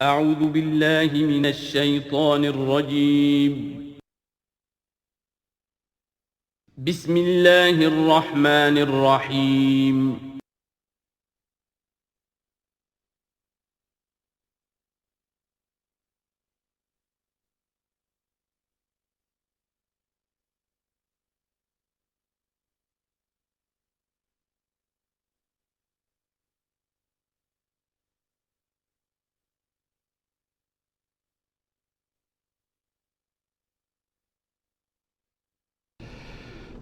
أعوذ بالله من الشيطان الرجيم. بسم الله الرحمن الرحيم.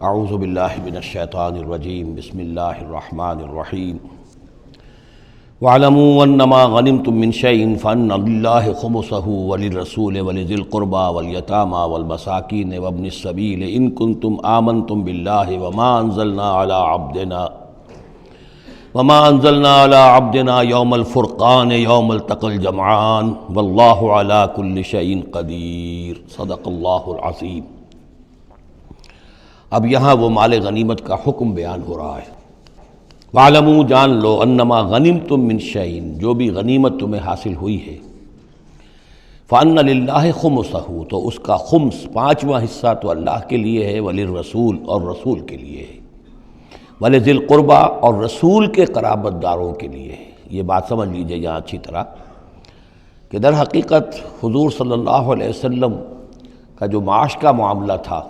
اعوذ باللہ من الشیطان الرجیم بسم اللہ الرحمن الرحیم وَاعْلَمُوا أَنَّمَا غَنِمْتُم مِّن شَيْءٍ فَأَنَّ لِلَّهِ خُمُسَهُ وَلِلرَّسُولِ وَلِذِي الْقُرْبَى وَالْيَتَامَى وَالْمَسَاكِينِ وَابْنِ السَّبِيلِ إِن كُنتُمْ آمَنتُم بِاللَّهِ وَمَا أَنزَلْنَا عَلَىٰ عَبْدِنَا يَوْمَ الْفُرْقَانِ يَوْمَ الْتَقَى الْجَمْعَانِ وَاللَّهُ عَلَىٰ كُلِّ شَيْءٍ قَدِيرٌ صدق اللہ العظیم۔ اب یہاں وہ مال غنیمت کا حکم بیان ہو رہا ہے۔ وَاعْلَمُوا جان لو انما غنمتم من شیء جو بھی غنیمت تمہیں حاصل ہوئی ہے، فَأَنَّ لِلَّهِ خُمُسَهُ تو اس کا خمس پانچواں حصہ تو اللہ کے لیے ہے، وَلِلرَّسُولِ اور رسول کے لیے ہے، وَلِذِي الْقُرْبَى اور رسول کے قرابت داروں کے لیے ہے۔ یہ بات سمجھ لیجئے یہاں اچھی طرح کہ در حقیقت حضور صلی اللہ علیہ وسلم کا جو معاش کا معاملہ تھا،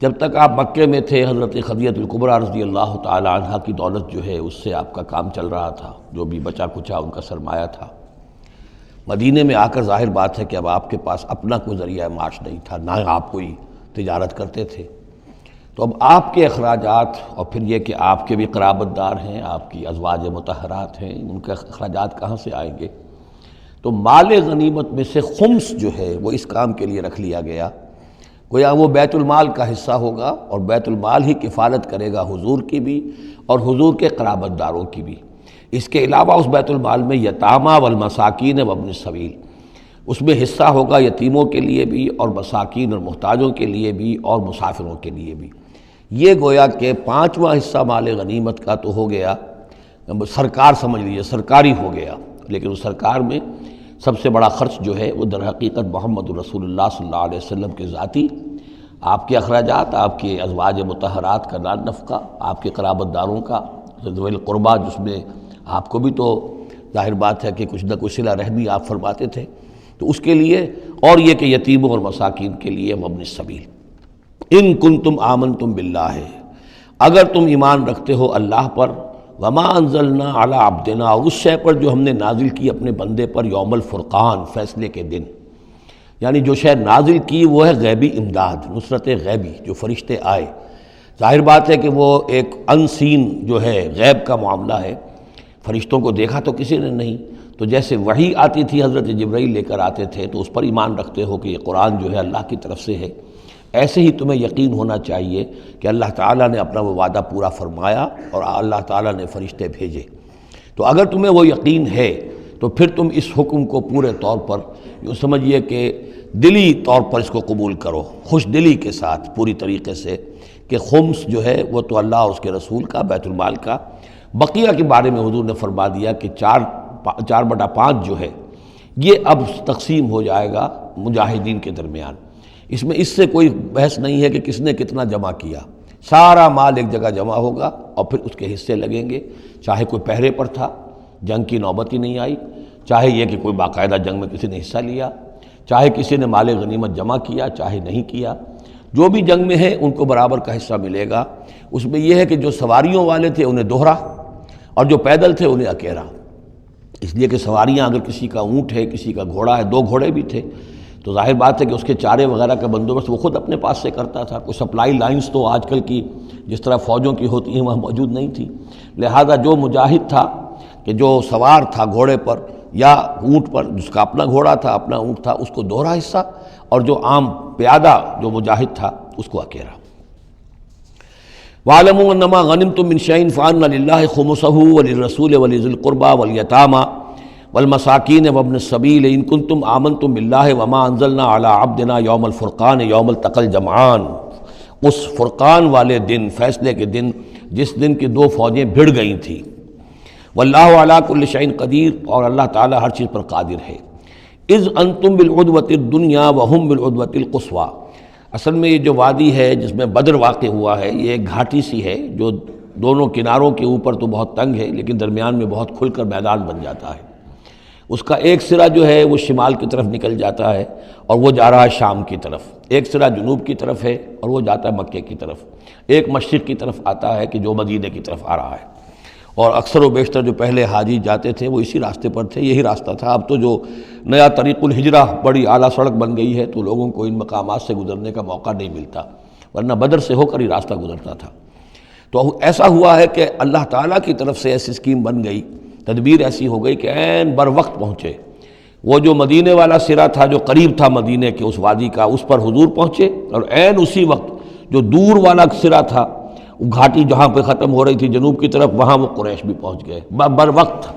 جب تک آپ مکے میں تھے حضرت خدیجہ الکبریٰ رضی اللہ تعالی عنہ کی دولت جو ہے اس سے آپ کا کام چل رہا تھا، جو بھی بچا کچا ان کا سرمایہ تھا۔ مدینے میں آ کر ظاہر بات ہے کہ اب آپ کے پاس اپنا کوئی ذریعہ معاش نہیں تھا، نہ آپ کوئی تجارت کرتے تھے، تو اب آپ کے اخراجات اور پھر یہ کہ آپ کے بھی قرابت دار ہیں، آپ کی ازواج مطہرات ہیں، ان کے اخراجات کہاں سے آئیں گے؟ تو مال غنیمت میں سے خمس جو ہے وہ اس کام کے لیے رکھ لیا گیا، گویا وہ بیت المال کا حصہ ہوگا، اور بیت المال ہی کفالت کرے گا حضور کی بھی اور حضور کے قرابت داروں کی بھی۔ اس کے علاوہ اس بیت المال میں یتامى والمساکین وابن السبیل، اس میں حصہ ہوگا یتیموں کے لیے بھی اور مساکین اور محتاجوں کے لیے بھی اور مسافروں کے لیے بھی۔ یہ گویا کہ پانچواں حصہ مال غنیمت کا تو ہو گیا، سرکار سمجھ لیجیے سرکاری ہو گیا، لیکن اس سرکار میں سب سے بڑا خرچ جو ہے وہ در حقیقت محمد رسول اللہ صلی اللہ علیہ وسلم کے ذاتی، آپ کے اخراجات، آپ کے ازواج مطہرات کا نان نفقہ، آپ کے قرابت داروں کا ذوی القربیٰ، جس میں آپ کو بھی تو ظاہر بات ہے کہ کچھ نہ کچھ صلہ رحمی آپ فرماتے تھے، تو اس کے لیے، اور یہ کہ یتیموں اور مساکین کے لیے وابن السبیل۔ ان کنتم آمنتم باللہ، اگر تم ایمان رکھتے ہو اللہ پر، وما انزلنا علی عبدنا اور اس شے پر جو ہم نے نازل کی اپنے بندے پر، یوم الفرقان فیصلے کے دن، یعنی جو شے نازل کی وہ ہے غیبی امداد، نصرت غیبی، جو فرشتے آئے۔ ظاہر بات ہے کہ وہ ایک ان سین جو ہے غیب کا معاملہ ہے، فرشتوں کو دیکھا تو کسی نے نہیں، تو جیسے وحی آتی تھی حضرت جبرائیل لے کر آتے تھے تو اس پر ایمان رکھتے ہو کہ یہ قرآن جو ہے اللہ کی طرف سے ہے، ایسے ہی تمہیں یقین ہونا چاہیے کہ اللہ تعالیٰ نے اپنا وہ وعدہ پورا فرمایا اور اللہ تعالیٰ نے فرشتے بھیجے۔ تو اگر تمہیں وہ یقین ہے تو پھر تم اس حکم کو پورے طور پر یوں سمجھیے کہ دلی طور پر اس کو قبول کرو، خوش دلی کے ساتھ پوری طریقے سے، کہ خمس جو ہے وہ تو اللہ اس کے رسول کا، بیت المال کا۔ بقیہ کے بارے میں حضور نے فرما دیا کہ 4/5 جو ہے یہ اب تقسیم ہو جائے گا مجاہدین کے درمیان۔ اس میں اس سے کوئی بحث نہیں ہے کہ کس نے کتنا جمع کیا، سارا مال ایک جگہ جمع ہوگا اور پھر اس کے حصے لگیں گے، چاہے کوئی پہرے پر تھا، جنگ کی نوبت ہی نہیں آئی، چاہے یہ کہ کوئی باقاعدہ جنگ میں کسی نے حصہ لیا، چاہے کسی نے مال غنیمت جمع کیا، چاہے نہیں کیا، جو بھی جنگ میں ہے ان کو برابر کا حصہ ملے گا۔ اس میں یہ ہے کہ جو سواریوں والے تھے انہیں دوہرا، اور جو پیدل تھے انہیں اکیرا، اس لیے کہ سواریاں اگر کسی کا اونٹ ہے، کسی کا گھوڑا ہے، 2 گھوڑے بھی تھے، تو ظاہر بات ہے کہ اس کے چارے وغیرہ کا بندوبست وہ خود اپنے پاس سے کرتا تھا۔ کوئی سپلائی لائنز تو آج کل کی جس طرح فوجوں کی ہوتی ہیں وہاں موجود نہیں تھی، لہذا جو مجاہد تھا کہ جو سوار تھا گھوڑے پر یا اونٹ پر، جس کا اپنا گھوڑا تھا، اپنا اونٹ تھا، اس کو دوہرا حصہ، اور جو عام پیادہ جو مجاہد تھا اس کو اکیرا۔ وَاعْلَمُوا أَنَّمَا غَنِمْتُم مِّن شَيْءٍ فَأَنَّ لِلَّهِ خُمُسَهُ وَلِلرَّسُولِ وَلِذِي الْقُرْبَى وَالْيَتَامَى وَالْمَسَاكِينِ وَابْنِ السَّبِيلِ إِن كُنتُمْ آمَنتُم بِاللَّهِ وَمَا أَنزَلْنَا عَلَىٰ عَبْدِنَا يَوْمَ الْفُرْقَانِ يَوْمَ الْتَقَى الْجَمْعَانِ، اس فرقان والے دن، فیصلے کے دن، جس دن کی 2 فوجیں بھڑ گئی تھیں۔ واللہ علی کل شیء قدیر، اور اللہ تعالیٰ ہر چیز پر قادر ہے۔ اذ انتم بالعدوۃ الدنیا وہم بالعدوۃ القصویٰ، اصل میں یہ جو وادی ہے جس میں بدر واقع ہوا ہے، یہ ایک گھاٹی سی ہے جو دونوں کناروں کے اوپر تو بہت تنگ ہے لیکن درمیان میں بہت کھل کر میدان بن جاتا ہے۔ اس کا ایک سرا جو ہے وہ شمال کی طرف نکل جاتا ہے اور وہ جا رہا ہے شام کی طرف، ایک سرا جنوب کی طرف ہے اور وہ جاتا ہے مکے کی طرف، ایک مشرق کی طرف آتا ہے کہ جو مدینے کی طرف آ رہا ہے۔ اور اکثر و بیشتر جو پہلے حاجی جاتے تھے وہ اسی راستے پر تھے، یہی راستہ تھا۔ اب تو جو نیا طریق الہجرہ بڑی اعلیٰ سڑک بن گئی ہے تو لوگوں کو ان مقامات سے گزرنے کا موقع نہیں ملتا، ورنہ بدر سے ہو کر ہی راستہ گزرتا تھا۔ تو ایسا ہوا ہے کہ اللہ تعالیٰ کی طرف سے ایسی اسکیم بن گئی، تدبیر ایسی ہو گئی کہ عین بر وقت پہنچے۔ وہ جو مدینے والا سرا تھا جو قریب تھا مدینے کے اس وادی کا، اس پر حضور پہنچے، اور عین اسی وقت جو دور والا سرا تھا، وہ گھاٹی جہاں پہ ختم ہو رہی تھی جنوب کی طرف، وہاں وہ قریش بھی پہنچ گئے بر وقت۔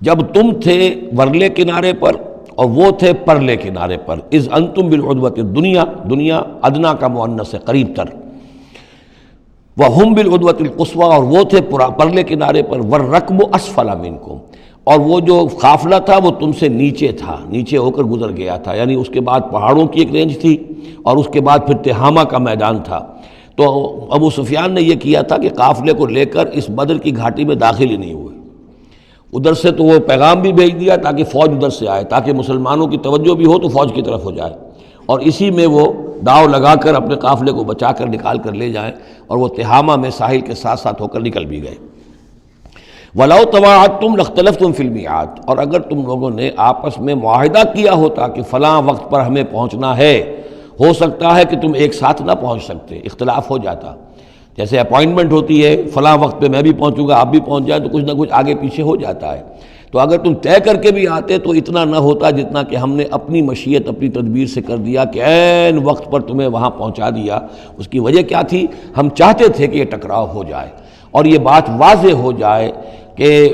جب تم تھے ورلے کنارے پر اور وہ تھے پرلے کنارے پر، اذ انتم بالعدوۃ الدنیا، دنیا ادنا کا مؤنث ہے قریب تر، وہم بالعدوۃ القصویٰ، اور وہ تھے پرلے کنارے پر، والرکب اسفل منکم، اور وہ جو قافلہ تھا وہ تم سے نیچے تھا، نیچے ہو کر گزر گیا تھا، یعنی اس کے بعد پہاڑوں کی ایک رینج تھی اور اس کے بعد پھر تہامہ کا میدان تھا۔ تو ابو سفیان نے یہ کیا تھا کہ قافلے کو لے کر اس بدر کی گھاٹی میں داخل ہی نہیں ہوئے، ادھر سے تو وہ پیغام بھی بھیج دیا تاکہ فوج ادھر سے آئے، تاکہ مسلمانوں کی توجہ بھی ہو تو فوج کی طرف ہو جائے، اور اسی میں وہ داؤ لگا کر اپنے قافلے کو بچا کر نکال کر لے جائیں، اور وہ تہامہ میں ساحل کے ساتھ ساتھ ہو کر نکل بھی گئے۔ وَلَوْ تَوَاعَدْتُمْ لَاخْتَلَفْتُمْ فِي الْمِيعَادِ، اور اگر تم لوگوں نے آپس میں معاہدہ کیا ہوتا کہ فلاں وقت پر ہمیں پہنچنا ہے، ہو سکتا ہے کہ تم ایک ساتھ نہ پہنچ سکتے، اختلاف ہو جاتا، جیسے اپوائنٹمنٹ ہوتی ہے فلاں وقت پہ میں بھی پہنچوں گا آپ بھی پہنچ جائیں تو کچھ نہ کچھ آگے پیچھے ہو جاتا ہے۔ تو اگر تم طے کر کے بھی آتے تو اتنا نہ ہوتا جتنا کہ ہم نے اپنی مشیت اپنی تدبیر سے کر دیا کہ عین وقت پر تمہیں وہاں پہنچا دیا۔ اس کی وجہ کیا تھی؟ ہم چاہتے تھے کہ یہ ٹکراؤ ہو جائے اور یہ بات واضح ہو جائے کہ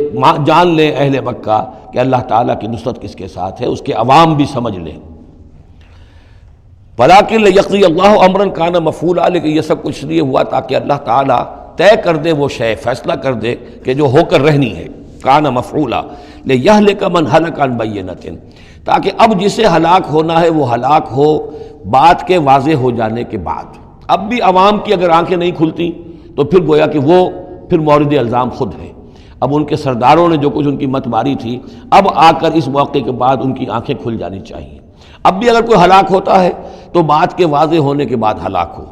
جان لیں اہل مکہ کہ اللہ تعالیٰ کی نصرت کس کے ساتھ ہے، اس کے عوام بھی سمجھ لیں۔ وَلَٰكِن لِيَقْضِيَ اللَّهُ أَمْرًا كَانَ مَفْعُولًا، لیکن یہ سب کچھ لیے ہوا تاکہ اللہ تعالیٰ طے کر دے وہ شے، فیصلہ کر دے کہ جو ہو کر رہنی ہے، كَانَ مَفْعُولًا لِيَهْلِكَ مَنْ هَلَكَ عَنْ بَيِّنَةٍ، تاکہ اب جسے ہلاک ہونا ہے وہ ہلاک ہو بات کے واضح ہو جانے کے بعد۔ اب بھی عوام کی اگر آنکھیں نہیں کھلتی تو پھر گویا کہ وہ پھر مورد الزام خود ہے۔ اب ان کے سرداروں نے جو کچھ ان کی مت ماری تھی، اب آ کر اس موقع کے بعد ان کی آنکھیں کھل جانی چاہیے۔ اب بھی اگر کوئی ہلاک ہوتا ہے تو بات کے واضح ہونے کے بعد ہلاک ہو۔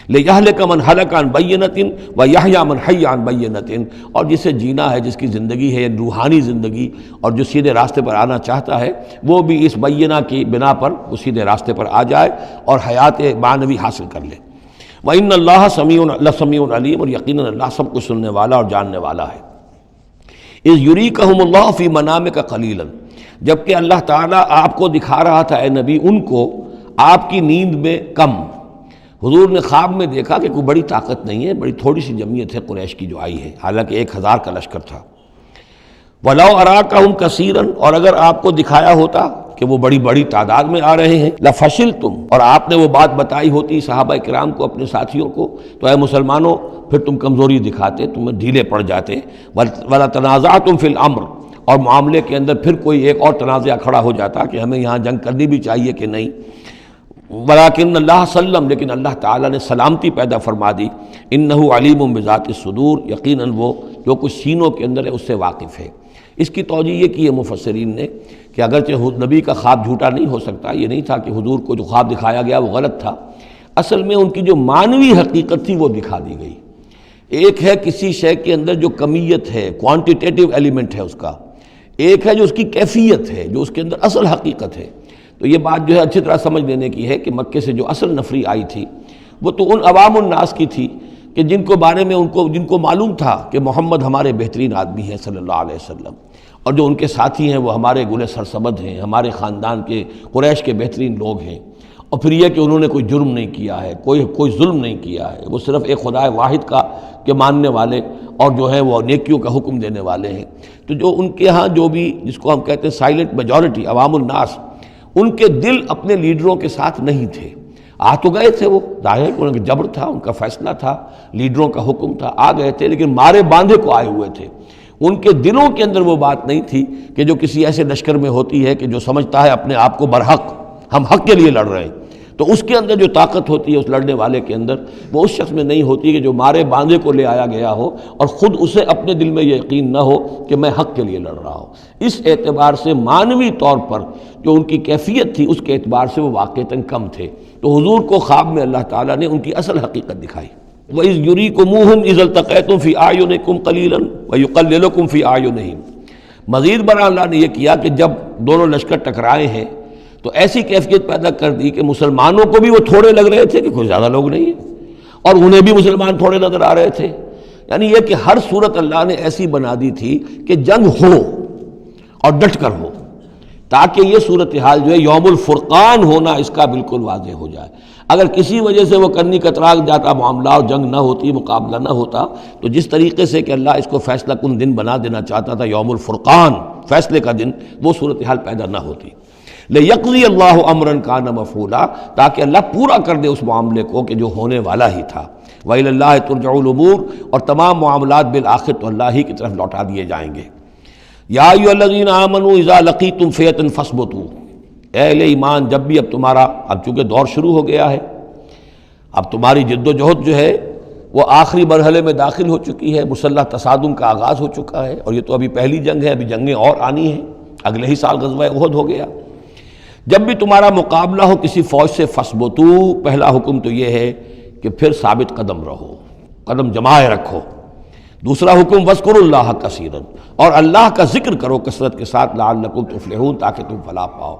لِيَهْلِكَ مَنْ هَلَكَ عَنْ بَيِّنَةٍ وَيَحْيَىٰ مَنْ حَيَّ عَنْ بَيِّنَةٍ، اور جسے جینا ہے، جس کی زندگی ہے روحانی زندگی، اور جو سیدھے راستے پر آنا چاہتا ہے وہ بھی اس بینہ کی بنا پر وہ سیدھے راستے پر آ جائے اور حیات معنوی حاصل کر لے۔ وَإِنَّ اللَّهَ سَمِيعٌ عَلِيمٌ، اور یقیناً اللہ سب کچھ سننے والا اور جاننے والا ہے۔ اِذْ يُرِيكَهُمُ اللَّهُ فِي مَنَامِكَ قَلِيلًا، جبکہ اللہ تعالیٰ آپ کو دکھا رہا تھا اے نبی ان کو آپ کی نیند میں کم۔ حضور نے خواب میں دیکھا کہ کوئی بڑی طاقت نہیں ہے، بڑی تھوڑی سی جمعیت ہے قریش کی جو آئی ہے، حالانکہ 1000 کا لشکر تھا۔ وَلَوْ أَرَاكَهُمْ كَثِيرًا، اور اگر آپ کو دکھایا ہوتا کہ وہ بڑی بڑی تعداد میں آ رہے ہیں، لَفَشِلْتُمْ، اور آپ نے وہ بات بتائی ہوتی صحابہ کرام کو، اپنے ساتھیوں کو، تو اے مسلمانوں پھر تم کمزوری دکھاتے، تم ڈھیلے پڑ جاتے۔ وَلَا تَنَازَعْتُمْ فِي الْأَمْرِ، اور معاملے کے اندر پھر کوئی ایک اور تنازع کھڑا ہو جاتا کہ ہمیں یہاں جنگ کرنی بھی چاہیے کہ نہیں۔ وَلَٰكِنَّ اللَّهَ سَلَّمَ، لیکن اللہ تعالیٰ نے سلامتی پیدا فرما دی۔ إِنَّهُ عَلِيمٌ بِذَاتِ الصُّدُورِ، یقیناً وہ جو کچھ سینوں کے اندر ہے اس سے واقف ہے۔ اس کی توجیہ یہ کی ہے مفسرین نے کہ اگرچہ نبی کا خواب جھوٹا نہیں ہو سکتا، یہ نہیں تھا کہ حضور کو جو خواب دکھایا گیا وہ غلط تھا، اصل میں ان کی جو معنوی حقیقت تھی وہ دکھا دی گئی۔ ایک ہے کسی شے کے اندر جو کمیت ہے، کوانٹیٹیو ایلیمنٹ ہے اس کا، ایک ہے جو اس کی کیفیت ہے، جو اس کے اندر اصل حقیقت ہے۔ تو یہ بات جو ہے اچھی طرح سمجھ لینے کی ہے کہ مکے سے جو اصل نفری آئی تھی وہ تو ان عوام الناس کی تھی کہ جن کو بارے میں جن کو معلوم تھا کہ محمد ہمارے بہترین آدمی ہیں صلی اللہ علیہ وسلم، اور جو ان کے ساتھی ہیں وہ ہمارے گلے سرسبد ہیں، ہمارے خاندان کے قریش کے بہترین لوگ ہیں، اور پھر یہ کہ انہوں نے کوئی جرم نہیں کیا ہے، کوئی ظلم نہیں کیا ہے، وہ صرف ایک خدا واحد کا کے ماننے والے اور جو ہے وہ نیکیوں کا حکم دینے والے ہیں۔ تو جو ان کے ہاں جو بھی جس کو ہم کہتے ہیں سائلنٹ میجورٹی عوام الناس، ان کے دل اپنے لیڈروں کے ساتھ نہیں تھے۔ آ تو گئے تھے، وہ ظاہر ان کا جبر تھا، ان کا فیصلہ تھا، لیڈروں کا حکم تھا، آ گئے تھے، لیکن مارے باندھے کو آئے ہوئے تھے۔ ان کے دلوں کے اندر وہ بات نہیں تھی کہ جو کسی ایسے لشکر میں ہوتی ہے کہ جو سمجھتا ہے اپنے آپ کو برحق، ہم حق کے لیے لڑ رہے ہیں، تو اس کے اندر جو طاقت ہوتی ہے اس لڑنے والے کے اندر، وہ اس شخص میں نہیں ہوتی کہ جو مارے باندھے کو لے آیا گیا ہو اور خود اسے اپنے دل میں یہ یقین نہ ہو کہ میں حق کے لیے لڑ رہا ہوں۔ اس اعتبار سے معنوی طور پر جو ان کی کیفیت تھی اس کے اعتبار سے وہ واقعتاً کم تھے، تو حضور کو خواب میں اللہ تعالیٰ نے ان کی اصل حقیقت دکھائی۔ وَإِذْ يُرِيكُمُوهُمْ إِذْ الْتَقَيْتُمْ فِي أَعْيُنِكُمْ قَلِيلًا وَيُقَلِّلُكُمْ فِي أَعْيُنِهِمْ۔ مزید برآں اللہ نے یہ کیا کہ جب دونوں لشکر ٹکرائے ہیں تو ایسی کیفیت پیدا کر دی کہ مسلمانوں کو بھی وہ تھوڑے لگ رہے تھے کہ کوئی زیادہ لوگ نہیں ہیں، اور انہیں بھی مسلمان تھوڑے نظر آ رہے تھے۔ یعنی یہ کہ ہر صورت اللہ نے ایسی بنا دی تھی کہ جنگ ہو اور ڈٹ کر ہو، تاکہ یہ صورتحال جو ہے یوم الفرقان ہونا اس کا بالکل واضح ہو جائے۔ اگر کسی وجہ سے وہ کنی کترا جاتا معاملہ اور جنگ نہ ہوتی، مقابلہ نہ ہوتا، تو جس طریقے سے کہ اللہ اس کو فیصلہ کن دن بنا دینا چاہتا تھا، یوم الفرقان، فیصلے کا دن، وہ صورتحال پیدا نہ ہوتی۔ لِيَقْضِيَ اللَّهُ أَمْرًا كَانَ مَفْعُولًا، تاکہ اللہ پورا کر دے اس معاملے کو کہ جو ہونے والا ہی تھا۔ وَإِلَى اللَّهِ تُرْجَعُ الْأُمُورُ، اور تمام معاملات بالآخر تو اللہ ہی کی طرف لوٹا دیے جائیں گے۔ یا ایھا الذین آمنوا اذا لقیتم فئۃ فاثبتوا، اے اہل ایمان جب بھی اب تمہارا، اب چونکہ دور شروع ہو گیا ہے، اب تمہاری جد و جہد جو ہے وہ آخری مرحلے میں داخل ہو چکی ہے، مسلح تصادم کا آغاز ہو چکا ہے، اور یہ تو ابھی پہلی جنگ ہے، ابھی جنگیں اور آنی ہیں، اگلے ہی سال غزوہ احد ہو گیا۔ جب بھی تمہارا مقابلہ ہو کسی فوج سے فاثبتوا، پہلا حکم تو یہ ہے کہ پھر ثابت قدم رہو، قدم جمائے رکھو۔ دوسرا حکم وَاذْكُرُوا اللَّهَ كَثِيرًا، اور اللہ کا ذکر کرو کثرت کے ساتھ، لعلکم تفلحون، تاکہ تم فلاح پاؤ۔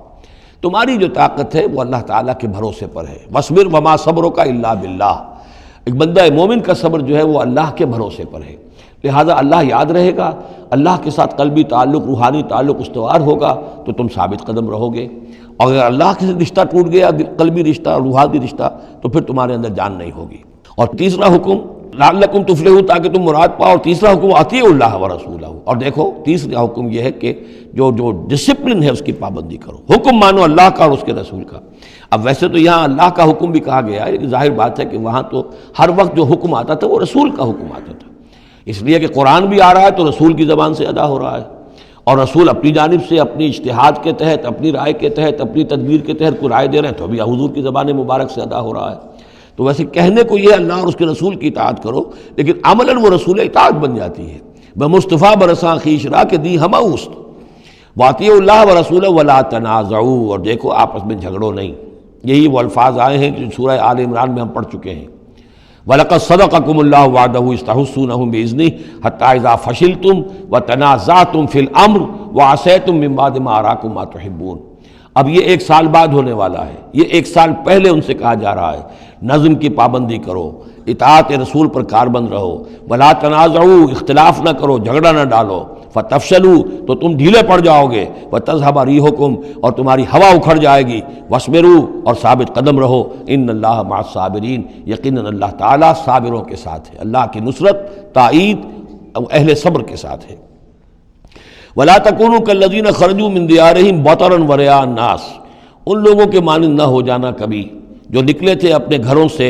تمہاری جو طاقت ہے وہ اللہ تعالیٰ کے بھروسے پر ہے۔ وَاصْبِرْ وَمَا صَبْرُكَ إِلَّا بِاللَّهِ، ایک بندہ مومن کا صبر جو ہے وہ اللہ کے بھروسے پر ہے، لہذا اللہ یاد رہے گا، اللہ کے ساتھ قلبی تعلق، روحانی تعلق استوار ہوگا تو تم ثابت قدم رہو گے، اور اگر اللہ کے رشتہ ٹوٹ گیا، قلبی رشتہ، روحانی رشتہ، تو پھر تمہارے اندر جان نہیں ہوگی۔ اور تیسرا حکم لعلکم تفلحون، تاکہ تم مراد پاؤ، اور تیسرا حکم اطیعوا اللہ ورسولہ، اور دیکھو تیسرا حکم یہ ہے کہ جو ڈسپلن ہے اس کی پابندی کرو، حکم مانو اللہ کا اور اس کے رسول کا۔ اب ویسے تو یہاں اللہ کا حکم بھی کہا گیا ہے، لیکن ظاہر بات ہے کہ وہاں تو ہر وقت جو حکم آتا تھا وہ رسول کا حکم آتا تھا، اس لیے کہ قرآن بھی آ رہا ہے تو رسول کی زبان سے ادا ہو رہا ہے، اور رسول اپنی جانب سے اپنی اجتہاد کے تحت، اپنی رائے کے تحت، اپنی تدبیر کے تحت کوئی رائے دے رہے ہیں تو بھی حضور کی زبان مبارک سے ادا ہو رہا ہے۔ تو ویسے کہنے کو یہ اللہ اور اس کے رسول کی اطاعت کرو، لیکن عملاً وہ رسول اطاعت بن جاتی ہے۔ بمصطفیٰ برساں خویش را کہ دی ہمہ اوست، واطیعوا اللہ ورسولہ ولا تنازعوا، اور دیکھو آپس میں جھگڑو نہیں۔ یہی وہ الفاظ آئے ہیں جو سورہ آل عمران میں ہم پڑھ چکے ہیں۔ وَلَقَدْ صَدَقَكُمُ اللَّهُ وَعْدَهُ إِذْ تَحُسُّونَهُم بِإِذْنِهِ حَتَّىٰ إِذَا فَشِلْتُمْ وَتَنَازَعْتُمْ فِي الْأَمْرِ وَعَصَيْتُم مِّن بَعْدِ مَا أَرَاكُم مَّا تُحِبُّونَ۔ اب یہ ایک سال بعد ہونے والا ہے، یہ ایک سال پہلے ان سے کہا جا رہا ہے نظم کی پابندی کرو، اطاعت رسول پر کاربند رہو، ولا تنازعوا، اختلاف نہ کرو، جھگڑا نہ ڈالو، فتفشلوا، تو تم ڈھیلے پڑ جاؤ گے، وتذهب ريحكم، اور تمہاری ہوا اکھڑ جائے گی، واصبروا، اور ثابت قدم رہو، ان اللہ مع الصابرین، یقیناً اللہ تعالیٰ صابروں کے ساتھ ہے، اللہ کی نصرت، تائید اہل صبر کے ساتھ ہے۔ ولا تکونوا کالذین خرجوا من دیارہم بطرا ورئاء الناس، ان لوگوں کے مانند نہ ہو جانا کبھی جو نکلے تھے اپنے گھروں سے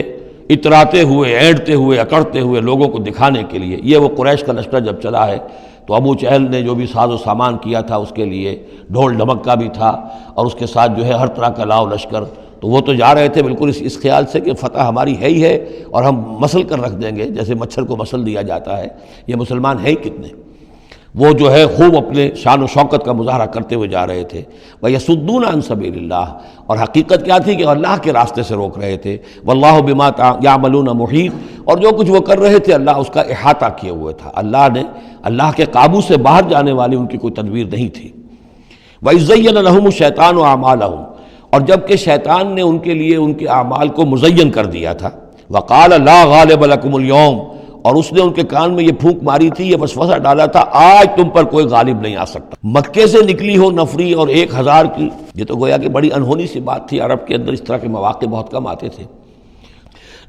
اتراتے ہوئے، اینٹتے ہوئے، اکڑتے ہوئے لوگوں کو دکھانے کے لیے۔ یہ وہ قریش کا لشکر جب چلا ہے تو ابو جہل نے جو بھی ساز و سامان کیا تھا اس کے لیے ڈھول ڈھمک کا بھی تھا، اور اس کے ساتھ جو ہے ہر طرح کا لاؤ لشکر، تو وہ تو جا رہے تھے بالکل اس خیال سے کہ فتح ہماری ہے ہی ہے، اور ہم مسل کر رکھ دیں گے، جیسے مچھر کو مسل دیا جاتا ہے۔ یہ مسلمان ہیں کتنے، وہ جو ہے خوب اپنے شان و شوکت کا مظاہرہ کرتے ہوئے جا رہے تھے۔ وَيَصُدُّونَ عَن سَبِيلِ اللَّهِ، اور حقیقت کیا تھی کہ اللہ کے راستے سے روک رہے تھے۔ وَاللَّهُ بِمَا يَعْمَلُونَ مُحِيطٌ، اور جو کچھ وہ کر رہے تھے اللہ اس کا احاطہ کیے ہوئے تھا، اللہ کے قابو سے باہر جانے والی ان کی کوئی تدبیر نہیں تھی۔ وَإِذْ زَيَّنَ لَهُمُ الشَّيْطَانُ أَعْمَالَهُمْ، اور جب کہ شیطان نے ان کے لیے ان کے اعمال کو مزین کر دیا تھا۔ وَقَالَ لَا غَالِبَ لَكُمُ الْيَوْمَ، اور اس نے ان کے کان میں یہ پھونک ماری تھی، یہ وسوسہ ڈالا تھا، آج تم پر کوئی غالب نہیں آ سکتا۔ مکے سے نکلی ہو نفری اور 1000 کی، یہ تو گویا کہ بڑی انہونی سی بات تھی، عرب کے اندر اس طرح کے مواقع بہت کم آتے تھے۔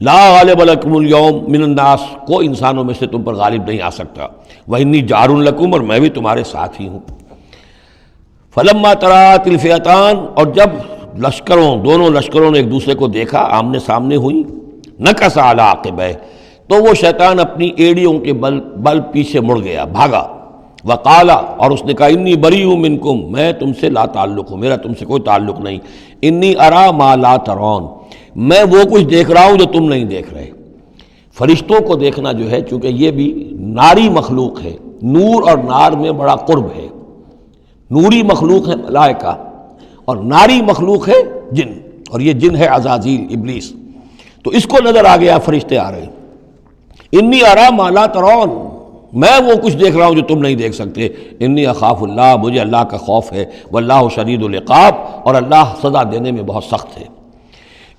لا غالب لکم اليوم من الناس، کوئی انسانوں میں سے تم پر غالب نہیں آ سکتا۔ وانی جار لکم، اور میں بھی تمہارے ساتھ ہی ہوں۔ فلما تراءت الفئتان، اور جب دونوں لشکروں نے ایک دوسرے کو دیکھا، آمنے سامنے ہوئی، نکص علی عقبیہ، تو وہ شیطان اپنی ایڑیوں کے بل پیچھے مڑ گیا، بھاگا۔ وقال، اور اس نے کہا انی بریء منکم، میں تم سے لا تعلق ہوں، میرا تم سے کوئی تعلق نہیں، انی ارا ما لا ترون، میں وہ کچھ دیکھ رہا ہوں جو تم نہیں دیکھ رہے۔ فرشتوں کو دیکھنا جو ہے، چونکہ یہ بھی ناری مخلوق ہے، نور اور نار میں بڑا قرب ہے، نوری مخلوق ہے ملائکہ اور ناری مخلوق ہے جن، اور یہ جن ہے عزازیل ابلیس، تو اس کو نظر آ گیا فرشتے آ رہے ہیں۔ انی ارا ما لا ترون، میں وہ کچھ دیکھ رہا ہوں جو تم نہیں دیکھ سکتے، انی اخاف اللہ، مجھے اللہ کا خوف ہے، واللہ شدید العقاب، اور اللہ سزا دینے میں بہت سخت ہے۔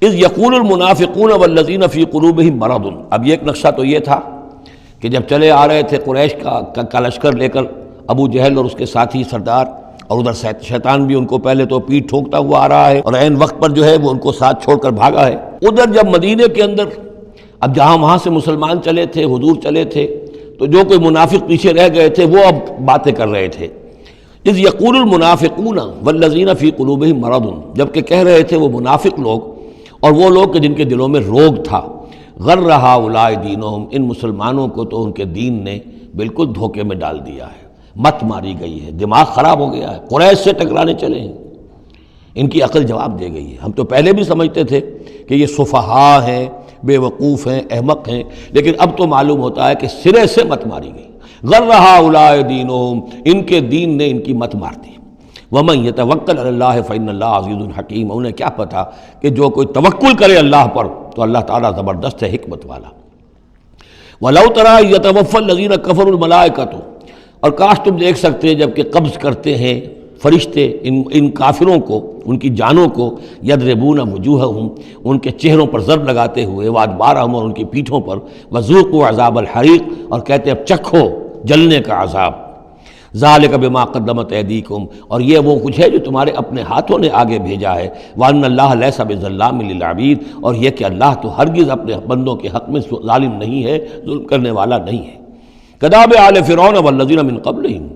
اذ یقول المنافقون والذین فی قلوبہم مرض، اب یہ ایک نقشہ تو یہ تھا کہ جب چلے آ رہے تھے قریش کا لشکر لے کر ابو جہل اور اس کے ساتھی سردار، اور ادھر شیطان بھی ان کو پہلے تو پیٹھ ٹھوکتا ہوا آ رہا ہے، اور عین وقت پر جو ہے وہ ان کو ساتھ چھوڑ کر بھاگا ہے۔ ادھر جب مدینے کے اندر، اب جہاں وہاں سے مسلمان چلے تھے، حضور چلے تھے، تو جو کوئی منافق پیچھے رہ گئے تھے وہ اب باتیں کر رہے تھے۔ اذ یقول المنافقون والذین فی قلوبہم مرض، جبکہ کہہ رہے تھے وہ منافق لوگ اور وہ لوگ کہ جن کے دلوں میں روگ تھا، غر ہؤلاء دینہم، ان مسلمانوں کو تو ان کے دین نے بالکل دھوکے میں ڈال دیا ہے، مت ماری گئی ہے، دماغ خراب ہو گیا ہے، قریش سے ٹکرانے چلے ہیں، ان کی عقل جواب دے گئی ہے۔ ہم تو پہلے بھی سمجھتے تھے کہ یہ سفہاء ہیں، بے وقوف ہیں، احمق ہیں، لیکن اب تو معلوم ہوتا ہے کہ سرے سے مت ماری گئی۔ غر ہؤلاء دینہم، ان کے دین نے ان کی مت مار دی۔ ومن یتوکل علی اللہ فإن اللہ عزیز حکیم، انہیں کیا پتا کہ جو کوئی توکل کرے اللہ پر تو اللہ تعالیٰ زبردست ہے، حکمت والا۔ وَلَوْ تَرَىٰ يَتَوَفَّى الَّذِينَ كَفَرُوا الْمَلَائِكَةُ، اور کاش تم دیکھ سکتے جب کہ قبض کرتے ہیں فرشتے ان کافروں کو، ان کی جانوں کو، یضربون وجوہہم، ان کے چہروں پر ضرب لگاتے ہوئے، وادبارہم، اور ان کی پیٹھوں پر، وذوقوا عذاب الحریق، اور کہتے اب چکھو جلنے کا عذاب، ذالک بما قدمت ایدیکم، اور یہ وہ کچھ ہے جو تمہارے اپنے ہاتھوں نے آگے بھیجا ہے، وان اللہ لیس بظلام للعبید، اور یہ کہ اللہ تو ہرگز اپنے بندوں کے حق میں ظالم نہیں ہے، ظلم کرنے والا نہیں ہے۔ کداب آل فرعون والذین من قبلہم،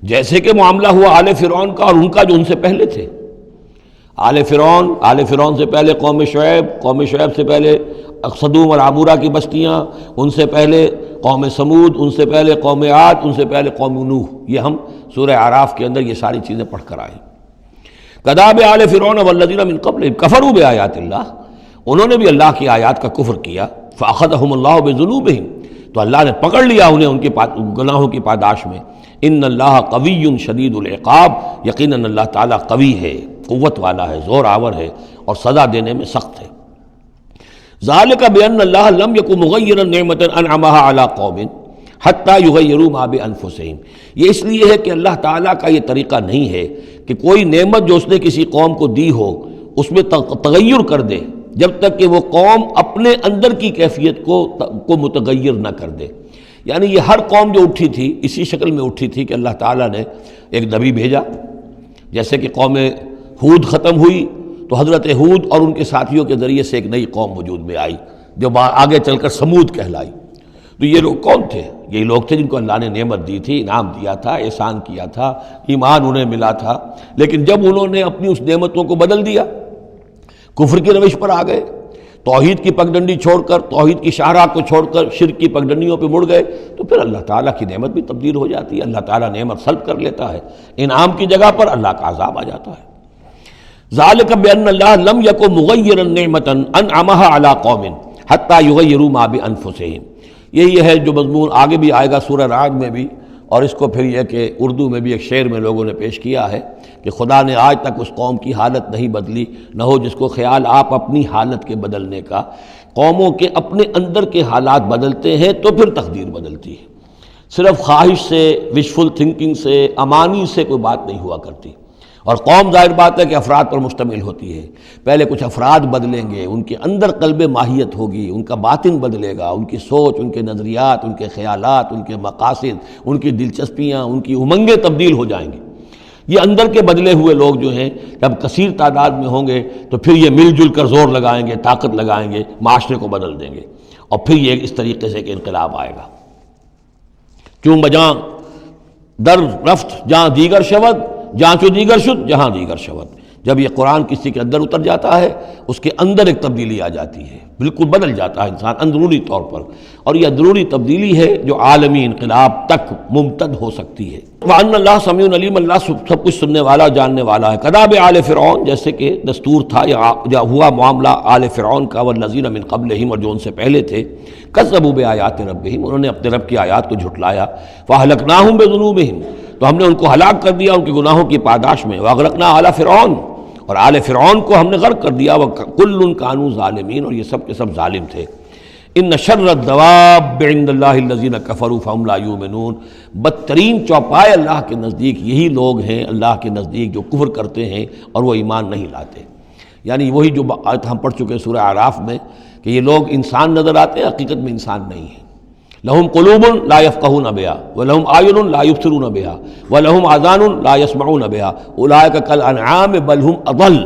جیسے کہ معاملہ ہوا آل فرعون کا اور ان کا جو ان سے پہلے تھے۔ آل فرعون سے پہلے قوم شعیب سے پہلے صدوم اور عمورہ کی بستیاں، ان سے پہلے قوم سمود، ان سے پہلے قوم عاد، ان سے پہلے قوم نوح، یہ ہم سورہ اعراف کے اندر یہ ساری چیزیں پڑھ کر آئے۔ کداب آل فرعون والذین من قبلہم کفروا بآیات اللہ، انہوں نے بھی اللہ کی آیات کا کفر کیا، فأخذہم اللہ بذنوبہم، تو اللہ نے پکڑ لیا انہیں ان کے گناہوں کی پاداش میں۔ ان اللہ قوی شدید العقاب، یقیناً اللہ تعالیٰ قوی ہے، قوت والا ہے، زور آور ہے، اور سزا دینے میں سخت ہے۔ ذالک بان اللہ لم یکن مغیرا نعمۃ انعمها علی قوم حتی یغیروا ما بانفسہم، یہ اس لیے ہے کہ اللہ تعالیٰ کا یہ طریقہ نہیں ہے کہ کوئی نعمت جو اس نے کسی قوم کو دی ہو اس میں تغیر کر دے جب تک کہ وہ قوم اپنے اندر کی کیفیت کو متغیر نہ کر دے۔ یعنی یہ ہر قوم جو اٹھی تھی اسی شکل میں اٹھی تھی کہ اللہ تعالیٰ نے ایک نبی بھیجا، جیسے کہ قوم ہود ختم ہوئی تو حضرت ہود اور ان کے ساتھیوں کے ذریعے سے ایک نئی قوم وجود میں آئی جو آگے چل کر سمود کہلائی۔ تو یہ لوگ کون تھے؟ یہ لوگ تھے جن کو اللہ نے نعمت دی تھی، انعام دیا تھا، احسان کیا تھا، ایمان انہیں ملا تھا، لیکن جب انہوں نے اپنی اس نعمتوں کو بدل دیا، کفر کی روش پر آ گئے، توحید کی پگڈنڈی چھوڑ کر، توحید کی شاہراہ کو چھوڑ کر شرک کی پگڈنڈیوں پہ مڑ گئے، تو پھر اللہ تعالیٰ کی نعمت بھی تبدیل ہو جاتی ہے، اللہ تعالیٰ نعمت سلب کر لیتا ہے، انعام کی جگہ پر اللہ کا عذاب آ جاتا ہے۔ ذالک بان اللہ لم یکن مغیرا نعمۃ انعمها علی قوم حتی یغیروا ما بانفسہم، یہی ہے جو مضمون آگے بھی آئے گا سورہ رعد میں بھی، اور اس کو پھر یہ کہ اردو میں بھی ایک شعر میں لوگوں نے پیش کیا ہے کہ خدا نے آج تک اس قوم کی حالت نہیں بدلی، نہ ہو جس کو خیال آپ اپنی حالت کے بدلنے کا۔ قوموں کے اپنے اندر کے حالات بدلتے ہیں تو پھر تقدیر بدلتی ہے، صرف خواہش سے، وشفل تھنکنگ سے، امانی سے کوئی بات نہیں ہوا کرتی۔ اور قوم ظاہر بات ہے کہ افراد پر مشتمل ہوتی ہے، پہلے کچھ افراد بدلیں گے، ان کے اندر قلب ماہیت ہوگی، ان کا باطن بدلے گا، ان کی سوچ، ان کے نظریات، ان کے خیالات، ان کے مقاصد، ان کی دلچسپیاں، ان کی امنگیں تبدیل ہو جائیں گی۔ یہ اندر کے بدلے ہوئے لوگ جو ہیں جب کثیر تعداد میں ہوں گے تو پھر یہ مل جل کر زور لگائیں گے، طاقت لگائیں گے، معاشرے کو بدل دیں گے، اور پھر یہ اس طریقے سے کہ انقلاب آئے گا۔ کیوں بجاں در رفت جہاں دیگر شود، جہاں چو دیگر شد جہاں دیگر شود، جب یہ قرآن کسی کے اندر اتر جاتا ہے اس کے اندر ایک تبدیلی آ جاتی ہے، بالکل بدل جاتا ہے انسان اندرونی طور پر، اور یہ اندرونی تبدیلی ہے جو عالمی انقلاب تک ممتد ہو سکتی ہے۔ وَأَنَّ اللَّهَ سَمِيعٌ عَلِيمٌ، اللہ سب کچھ سننے والا جاننے والا ہے۔ کذاب آل فرعون، جیسے کہ دستور تھا یا ہوا معاملہ آل فرعون کا، والذین من قبلہم، اور جو ان سے پہلے تھے، کذبوا بآیات ربہم، انہوں نے اپنے رب کی آیات کو جھٹلایا، فأہلکناہم بذنوبہم، تو ہم نے ان کو ہلاک کر دیا ان کے گناہوں کی پاداش میں، وأغرقنا آل فرعون، اور آل فرعون کو ہم نے غرق کر دیا، وَكُلٌّ كَانُوا ظَالِمِينَ، اور یہ سب کے سب ظالم تھے۔ ان شر الدواب عند اللہ الذین کفروا فہم لا یؤمنون، بدترین چوپائے اللہ کے نزدیک یہی لوگ ہیں، اللہ کے نزدیک جو کفر کرتے ہیں اور وہ ایمان نہیں لاتے۔ یعنی وہی جو آیت ہم پڑھ چکے سورہ اعراف میں کہ یہ لوگ انسان نظر آتے ہیں، حقیقت میں انسان نہیں ہیں۔ لہم قلوب لا یفقہون بہا ولہم اعین لا یبصرون بہا ولہم آذان لا یسمعون بہا اولئک کالانعام بل ہم اضل،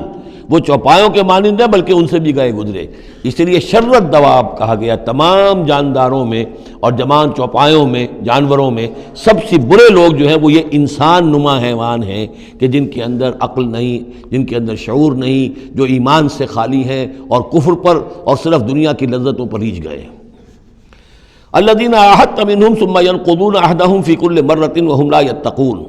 وہ چوپایوں کے مانند ہیں بلکہ ان سے بھی گئے گزرے۔ اس لیے شر الدواب کہا گیا، تمام جانداروں میں اور جمان چوپایوں میں، جانوروں میں سب سے برے لوگ جو ہیں وہ یہ انسان نما حیوان ہیں کہ جن کے اندر عقل نہیں، جن کے اندر شعور نہیں، جو ایمان سے خالی ہیں اور کفر پر اور صرف دنیا کی لذتوں پر ریجھ گئے۔ الذین عاہدت منہم ثم ینقضون عہدہم فی کل مرۃ وہم لا یتقون،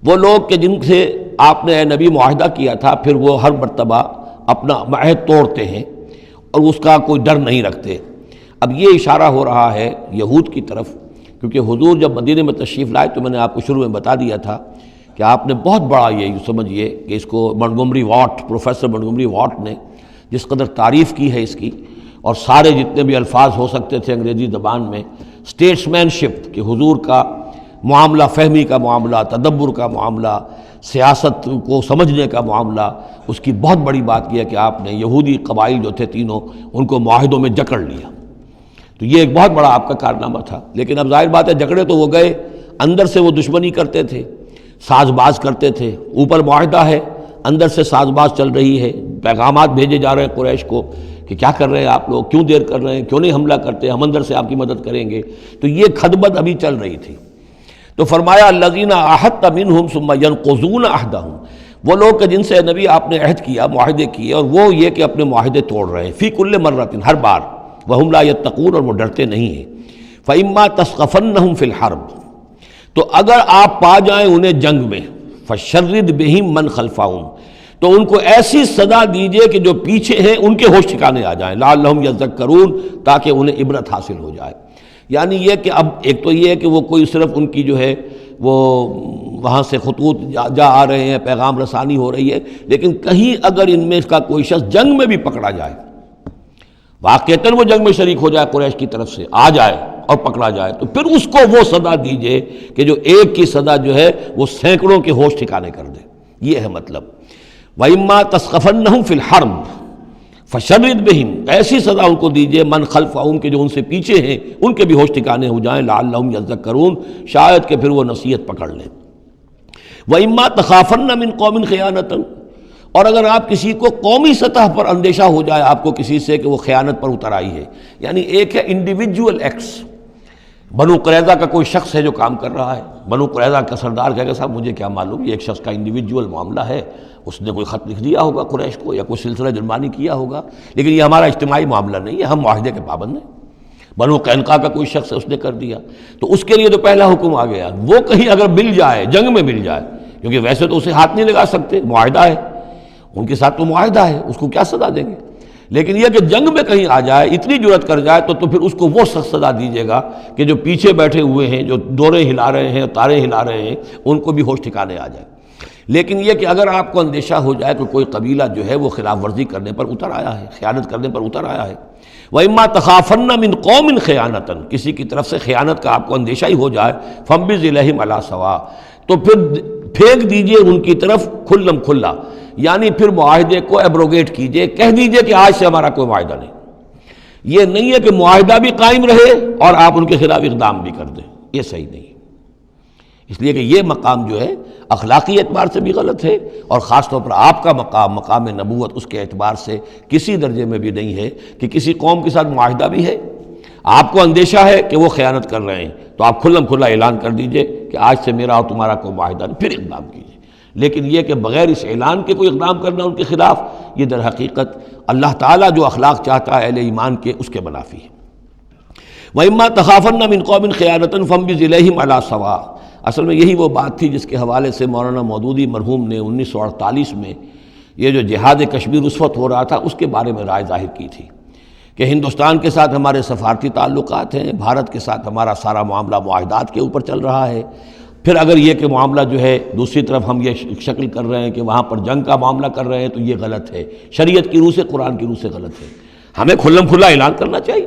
وہ لوگ کہ جن سے آپ نے اے نبی معاہدہ کیا تھا پھر وہ ہر مرتبہ اپنا عہد توڑتے ہیں اور اس کا کوئی ڈر نہیں رکھتے۔ اب یہ اشارہ ہو رہا ہے یہود کی طرف، کیونکہ حضور جب مدینے میں تشریف لائے تو میں نے آپ کو شروع میں بتا دیا تھا کہ آپ نے بہت بڑا یہ سمجھیے کہ اس کو Montgomery what, professor Montgomery what نے جس قدر تعریف کی ہے اس کی، اور سارے جتنے بھی الفاظ ہو سکتے تھے انگریزی زبان میں، اسٹیٹسمین شپ کہ حضور کا معاملہ، فہمی کا معاملہ، تدبر کا معاملہ، سیاست کو سمجھنے کا معاملہ، اس کی بہت بڑی بات یہ ہے کہ آپ نے یہودی قبائل جو تھے تینوں ان کو معاہدوں میں جکڑ لیا۔ تو یہ ایک بہت بڑا آپ کا کارنامہ تھا، لیکن اب ظاہر بات ہے جکڑے تو وہ گئے، اندر سے وہ دشمنی کرتے تھے، ساز باز کرتے تھے۔ اوپر معاہدہ ہے، اندر سے ساز باز چل رہی ہے، پیغامات بھیجے جا رہے ہیں قریش کو کہ کیا کر رہے ہیں آپ لوگ، کیوں دیر کر رہے ہیں، کیوں نہیں حملہ کرتے، ہم اندر سے آپ کی مدد کریں گے۔ تو یہ کھدبد ابھی چل رہی تھی۔ تو فرمایا الذین عاہدت منہم ثم ینقضون عہدہم، وہ لوگ کہ جن سے نبی آپ نے عہد کیا، معاہدے کیے، اور وہ یہ کہ اپنے معاہدے توڑ رہے ہیں، فی کل مرۃ، ہر بار، وہم لا یتقون، اور وہ ڈرتے نہیں ہیں۔ فإما تثقفنہم فی الحرب، تو اگر آپ پا جائیں انہیں جنگ میں، فشرد بہم من خلفہم، تو ان کو ایسی سزا دیجئے کہ جو پیچھے ہیں ان کے ہوش ٹھکانے آ جائیں، لعلہم یذکرون، تاکہ انہیں عبرت حاصل ہو جائے۔ یعنی یہ کہ اب ایک تو یہ ہے کہ وہ کوئی صرف ان کی جو ہے وہ وہاں سے خطوط جا آ رہے ہیں، پیغام رسانی ہو رہی ہے، لیکن کہیں اگر ان میں اس کا کوئی شخص جنگ میں بھی پکڑا جائے، واقعتاً وہ جنگ میں شریک ہو جائے، قریش کی طرف سے آ جائے اور پکڑا جائے، تو پھر اس کو وہ سزا دیجئے کہ جو ایک کی سزا جو ہے وہ سینکڑوں کے ہوش ٹھکانے کر دے۔ یہ ہے مطلب۔ وَإِمَّا تَثْقَفَنَّهُمْ فِي الْحَرْبِ فَشَرِّدْ بِهِمْ، ایسی سزا ان کو دیجئے من خلفہم کے جو ان سے پیچھے ہیں ان کے بھی ہوش ٹھکانے ہو جائیں، لعلہم یذکرون، شاید کہ پھر وہ نصیحت پکڑ لیں۔ وَإِمَّا تَخَافَنَّ مِنْ قَوْمٍ خِيَانَةً، اور اگر آپ کسی کو قومی سطح پر اندیشہ ہو جائے آپ کو کسی سے کہ وہ خیانت پر اتر آئی ہے، یعنی ایک ہے انڈیویجول ایکٹس، بنو قریظہ کا کوئی شخص ہے جو کام کر رہا ہے، بنو قریظہ کا سردار کہے گا صاحب مجھے کیا معلوم، یہ ایک شخص کا انڈیویجول معاملہ ہے، اس نے کوئی خط لکھ دیا ہوگا قریش کو یا کوئی سلسلہ جرمانی کیا ہوگا، لیکن یہ ہمارا اجتماعی معاملہ نہیں ہے، ہم معاہدے کے پابند ہیں۔ بنو قینقاع کا کوئی شخص ہے اس نے کر دیا، تو اس کے لیے تو پہلا حکم آ گیا، وہ کہیں اگر مل جائے، جنگ میں مل جائے، کیونکہ ویسے تو اسے ہاتھ نہیں لگا سکتے، معاہدہ ہے ان کے ساتھ، تو معاہدہ ہے، اس کو کیا سزا دیں گے، لیکن یہ کہ جنگ میں کہیں آ جائے، اتنی جرأت کر جائے تو پھر اس کو وہ سخت سزا دیجیے گا کہ جو پیچھے بیٹھے ہوئے ہیں، جو ڈورے ہلا رہے ہیں، تارے ہلا رہے ہیں، ان کو بھی ہوش ٹھکانے آ جائے۔ لیکن یہ کہ اگر آپ کو اندیشہ ہو جائے کہ کوئی قبیلہ جو ہے وہ خلاف ورزی کرنے پر اتر آیا ہے، خیانت کرنے پر اتر آیا ہے، وَإِمَّا تَخَافَنَّ مِنْ قَوْمٍ خِيَانَةً، کسی کی طرف سے خیانت کا آپ کو اندیشہ ہی ہو جائے، فَانبِذْ إِلَيْهِمْ عَلَىٰ سَوَاءٍ، تو پھر پھینک دیجئے ان کی طرف کھلم کھلا، یعنی پھر معاہدے کو ایبروگیٹ کیجئے، کہہ دیجئے کہ آج سے ہمارا کوئی معاہدہ نہیں۔ یہ نہیں ہے کہ معاہدہ بھی قائم رہے اور آپ ان کے خلاف اقدام بھی کر دیں، یہ صحیح نہیں، اس لیے کہ یہ مقام جو ہے اخلاقی اعتبار سے بھی غلط ہے، اور خاص طور پر آپ کا مقام، مقام نبوت، اس کے اعتبار سے کسی درجے میں بھی نہیں ہے کہ کسی قوم کے ساتھ معاہدہ بھی ہے، آپ کو اندیشہ ہے کہ وہ خیانت کر رہے ہیں، تو آپ کھلم کھلا اعلان کر دیجئے کہ آج سے میرا اور تمہارا کوئی معاہدہ نہیں، پھر اقدام کیجئے۔ لیکن یہ کہ بغیر اس اعلان کے کوئی اقدام کرنا ان کے خلاف، یہ در حقیقت اللہ تعالیٰ جو اخلاق چاہتا ہے اہل ایمان کے، اس کے منافی ہے۔ وَإِمَّا تَخَافَنَّ مِن قَوْمٍ خِيَانَةً فَانبِذْ إِلَيْهِمْ عَلَىٰ سَوَاءٍ۔ اصل میں یہی وہ بات تھی جس کے حوالے سے مولانا مودودی مرحوم نے 1948 میں یہ جو جہاد کشمیر اس وقت ہو رہا تھا اس کے بارے میں رائے ظاہر کی تھی کہ ہندوستان کے ساتھ ہمارے سفارتی تعلقات ہیں، بھارت کے ساتھ ہمارا سارا معاملہ معاہدات کے اوپر چل رہا ہے، پھر اگر یہ کہ معاملہ جو ہے دوسری طرف ہم یہ شکل کر رہے ہیں کہ وہاں پر جنگ کا معاملہ کر رہے ہیں تو یہ غلط ہے، شریعت کی روح سے، قرآن کی روح سے غلط ہے۔ ہمیں کھلم کھلا اعلان کرنا چاہیے،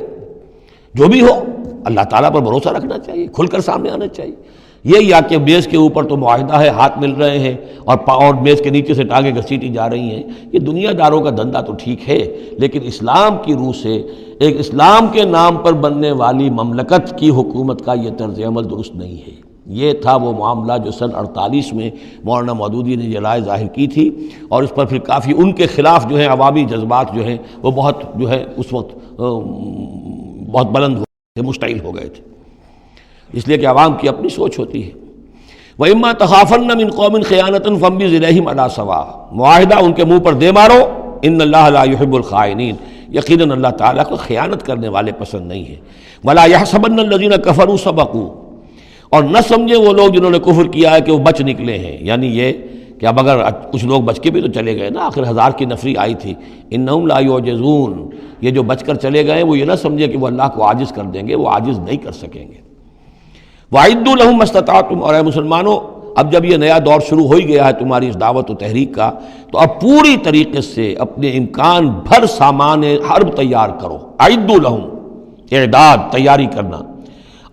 جو بھی ہو اللہ تعالیٰ پر بھروسہ رکھنا چاہیے، کھل کر سامنے آنا چاہیے۔ یہ یا کہ میز کے اوپر تو معاہدہ ہے، ہاتھ مل رہے ہیں اور میز کے نیچے سے ٹانگیں گھسیٹی جا رہی ہیں، یہ دنیا داروں کا دھندا تو ٹھیک ہے، لیکن اسلام کی روح سے ایک اسلام کے نام پر بننے والی مملکت کی حکومت کا یہ طرز عمل درست نہیں ہے۔ یہ تھا وہ معاملہ جو سن 48 میں مولانا مودودی نے یہ رائے ظاہر کی تھی، اور اس پر پھر کافی ان کے خلاف جو ہے عوامی جذبات جو ہیں وہ بہت جو ہے اس وقت بہت بلند ہو گئے تھے، مشتعل ہو گئے تھے، اس لیے کہ عوام کی اپنی سوچ ہوتی ہے۔ وَإِمَّا تَخَافَنَّ مِن قَوْمٍ خِيَانَةً فَانبِذْ إِلَيْهِمْ عَلَىٰ سَوَاءٍ، معاہدہ ان کے منہ پر دے مارو، ان اللہ لا يحب الخائنین، یقیناً اللہ تعالیٰ کو خیانت کرنے والے پسند نہیں ہیں۔ وَلَا يَحْسَبَنَّ الَّذِينَ كَفَرُوا سَبَقُوا، اور نہ سمجھے وہ لوگ جنہوں نے کفر کیا ہے کہ وہ بچ نکلے ہیں، یعنی یہ کہ اب اگر کچھ لوگ بچ کے بھی تو چلے گئے نا، آخر 1000 کی نفری آئی تھی، انہم لا یعجزون، یہ جو بچ کر چلے گئے وہ یہ نہ سمجھے کہ وہ اللہ کو عاجز کر دیں گے، وہ عاجز نہیں کر سکیں گے۔ وَأَعِدُّوا لَهُم مَّا اسْتَطَعْتُمْ، اور اے مسلمانوں اب جب یہ نیا دور شروع ہو ہی گیا ہے تمہاری اس دعوت و تحریک کا، تو اب پوری طریقے سے اپنے امکان بھر سامان حرب تیار کرو۔ اعدوا لہم، اعداد تیاری کرنا،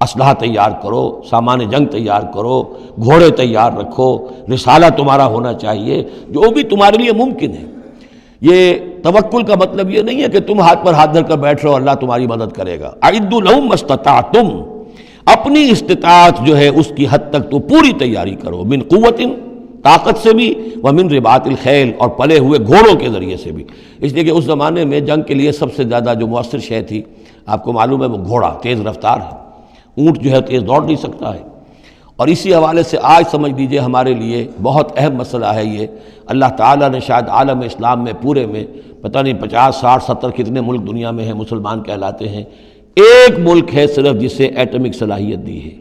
اسلحہ تیار کرو، سامان جنگ تیار کرو، گھوڑے تیار رکھو، رسالہ تمہارا ہونا چاہیے، جو بھی تمہارے لیے ممکن ہے۔ یہ توکل کا مطلب یہ نہیں ہے کہ تم ہاتھ پر ہاتھ دھر کر بیٹھ رہو اللہ تمہاری مدد کرے گا۔ اعدوا لہم ما استطعتم، اپنی استطاعت جو ہے اس کی حد تک تو پوری تیاری کرو، من قوت، طاقت سے بھی، ومن رباط الخیل، اور پلے ہوئے گھوڑوں کے ذریعے سے بھی، اس لیے کہ اس زمانے میں جنگ کے لیے سب سے زیادہ جو مؤثر شے تھی آپ کو معلوم ہے وہ گھوڑا، تیز رفتار ہے، اونٹ جو ہے تیز دوڑ نہیں سکتا ہے۔ اور اسی حوالے سے آج سمجھ لیجئے ہمارے لیے بہت اہم مسئلہ ہے یہ، اللہ تعالیٰ نے شاید عالم اسلام میں پورے میں پتہ نہیں 50 60 70 کتنے ملک دنیا میں ہیں مسلمان کہلاتے ہیں، ایک ملک ہے صرف جسے ایٹمک صلاحیت دی ہے،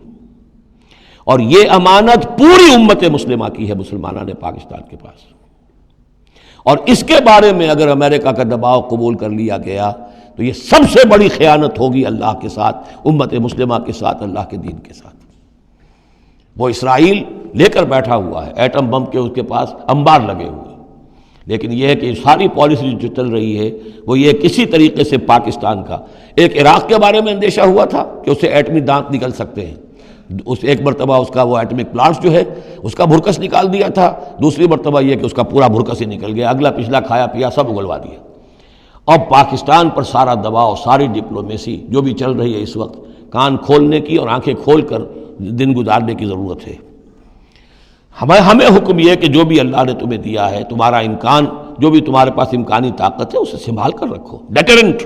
اور یہ امانت پوری امت مسلمہ کی ہے، مسلمانان پاکستان کے پاس، اور اس کے بارے میں اگر امریکہ کا دباؤ قبول کر لیا گیا تو یہ سب سے بڑی خیانت ہوگی اللہ کے ساتھ، امت مسلمہ کے ساتھ، اللہ کے دین کے ساتھ۔ وہ اسرائیل لے کر بیٹھا ہوا ہے ایٹم بم کے، اس کے پاس انبار لگے ہوئے، لیکن یہ ہے کہ ساری پالیسی جو چل رہی ہے وہ یہ کسی طریقے سے پاکستان کا، ایک عراق کے بارے میں اندیشہ ہوا تھا کہ اسے ایٹمی دانت نکل سکتے ہیں، اس ایک مرتبہ اس کا وہ ایٹمک پلانٹ جو ہے اس کا بھرکس نکال دیا تھا، دوسری مرتبہ یہ کہ اس کا پورا بھرکس ہی نکل گیا، اگلا پچھلا کھایا پیا سب اگلوا دیا۔ اب پاکستان پر سارا دباؤ، ساری ڈپلومیسی جو بھی چل رہی ہے اس وقت، کان کھولنے کی اور آنکھیں کھول کر دن گزارنے کی ضرورت ہے۔ ہمیں حکم یہ کہ جو بھی اللہ نے تمہیں دیا ہے، تمہارا امکان، جو بھی تمہارے پاس امکانی طاقت ہے اسے سنبھال کر رکھو، ڈیٹرنٹ۔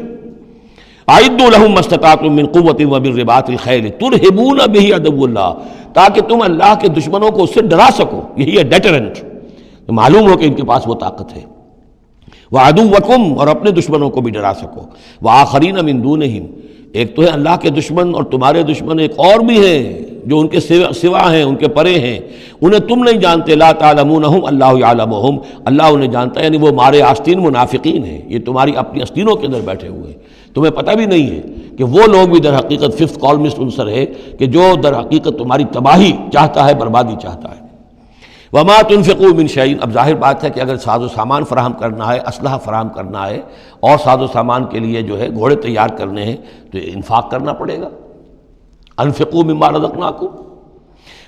اعدوا لہم ما استطعتم من قوت ومن رباط الخیل ترہبون بہ عدو اللہ، تاکہ تم اللہ کے دشمنوں کو اس سے ڈرا سکو، یہی ہے ڈیٹرنٹ، معلوم ہو کہ ان کے پاس وہ طاقت ہے۔ وعدوکم، اور اپنے دشمنوں کو بھی ڈرا سکو، وآخرین من دونہم، ایک تو ہے اللہ کے دشمن اور تمہارے دشمن ایک اور بھی ہیں جو ان کے سوا ہیں، ان کے پرے ہیں، انہیں تم نہیں جانتے، لا تعلمونہم اللہ یعلمہم، اللہ انہیں جانتا ہے، یعنی وہ مارے آستین منافقین ہیں، یہ تمہاری اپنی آستینوں کے اندر بیٹھے ہوئے ہیں، تمہیں پتہ بھی نہیں ہے کہ وہ لوگ بھی در حقیقت ففتھ کالمسٹ عنصر ہے کہ جو در حقیقت تمہاری تباہی چاہتا ہے، بربادی چاہتا ہے۔ وما تنفقوا من شیء، اب ظاہر بات ہے کہ اگر ساز و سامان فراہم کرنا ہے، اسلحہ فراہم کرنا ہے، اور ساز و سامان کے لیے جو ہے گھوڑے تیار کرنے ہیں تو انفاق کرنا پڑے گا۔ انفقوا مما رزقناکم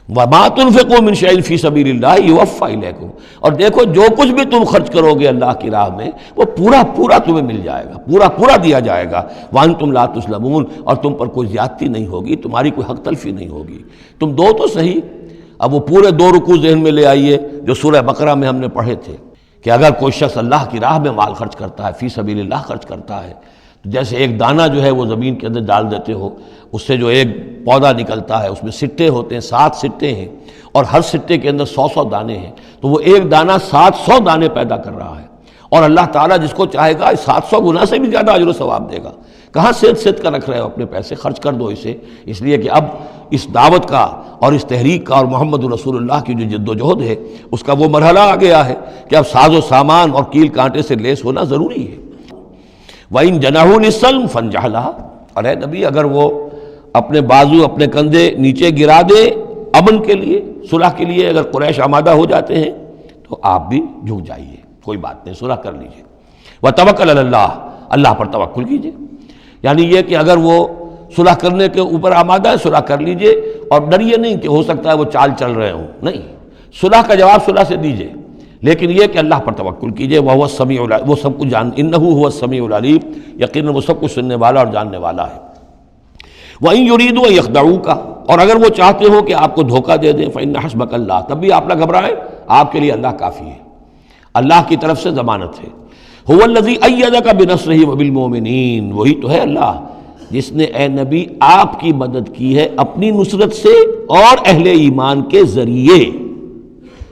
وما تنفقوا من شیء فی سبیل اللہ یوفی الیکم، اور دیکھو جو کچھ بھی تم خرچ کرو گے اللہ کی راہ میں وہ پورا پورا تمہیں مل جائے گا، پورا پورا دیا جائے گا۔ وانتم لا تظلمون، اور تم پر کوئی زیادتی نہیں ہوگی، تمہاری کوئی حق تلفی نہیں ہوگی۔ تم دو تو صحیح، اب وہ پورے 2 رکوع ذہن میں لے آئیے جو سورہ بقرہ میں ہم نے پڑھے تھے کہ اگر کوئی شخص اللہ کی راہ میں مال خرچ کرتا ہے، فی سبیل اللہ خرچ کرتا ہے، تو جیسے ایک دانہ جو ہے وہ زمین کے اندر ڈال دیتے ہو، اس سے جو ایک پودا نکلتا ہے اس میں سٹے ہوتے ہیں، 7 سٹے ہیں، اور ہر سٹے کے اندر 100 دانے ہیں، تو وہ ایک دانہ 700 دانے پیدا کر رہا ہے، اور اللہ تعالیٰ جس کو چاہے گا 700 گنا سے بھی زیادہ اجر و ثواب دے گا۔ کہاں صد کا رکھ رہے ہو اپنے پیسے، خرچ کر دو اسے، اس لیے کہ اب اس دعوت کا اور اس تحریک کا اور محمد رسول اللہ کی جو جد و جہد ہے اس کا وہ مرحلہ آ گیا ہے کہ اب ساز و سامان اور کیل کانٹے سے لیس ہونا ضروری ہے۔ وَإِن جَنَحُوا لِلسَّلْمِ فَانْجَحْ لَهَا، اور اے نبی اگر وہ اپنے بازو اپنے کندھے نیچے گرا دے امن کے لیے، صلح کے لیے، اگر قریش آمادہ ہو جاتے ہیں تو آپ بھی جھک جائیے، کوئی بات نہیں، صلح کر لیجیے۔ وَتَوَكَّلْ عَلَى اللَّهِ، اللہ پر توکل کیجیے، یعنی یہ کہ اگر وہ صلح کرنے کے اوپر آمادہ ہے صلح کر لیجئے، اور ڈریے نہیں کہ ہو سکتا ہے وہ چال چل رہے ہوں، نہیں، صلح کا جواب صلح سے دیجئے، لیکن یہ کہ اللہ پر توکل کیجئے، وہ السمیع العلیم، وہ سب کچھ انہ هو السمیع العلیم، یقیناً وہ سب کچھ سننے والا اور جاننے والا ہے۔ وَإِن يُرِيدُوا أَن يَخْدَعُوكَ، اور اگر وہ چاہتے ہو کہ آپ کو دھوکہ دے دیں، فَإِنَّ حَسْبَكَ اللَّهُ، تب بھی آپ نہ گھبرائیں، آپ کے لیے اللہ کافی ہے، اللہ کی طرف سے ضمانت ہے۔ هو الذی ایدک بنصرہ وبالمؤمنین، وہی تو ہے اللہ جس نے اے نبی آپ کی مدد کی ہے اپنی نصرت سے اور اہل ایمان کے ذریعے۔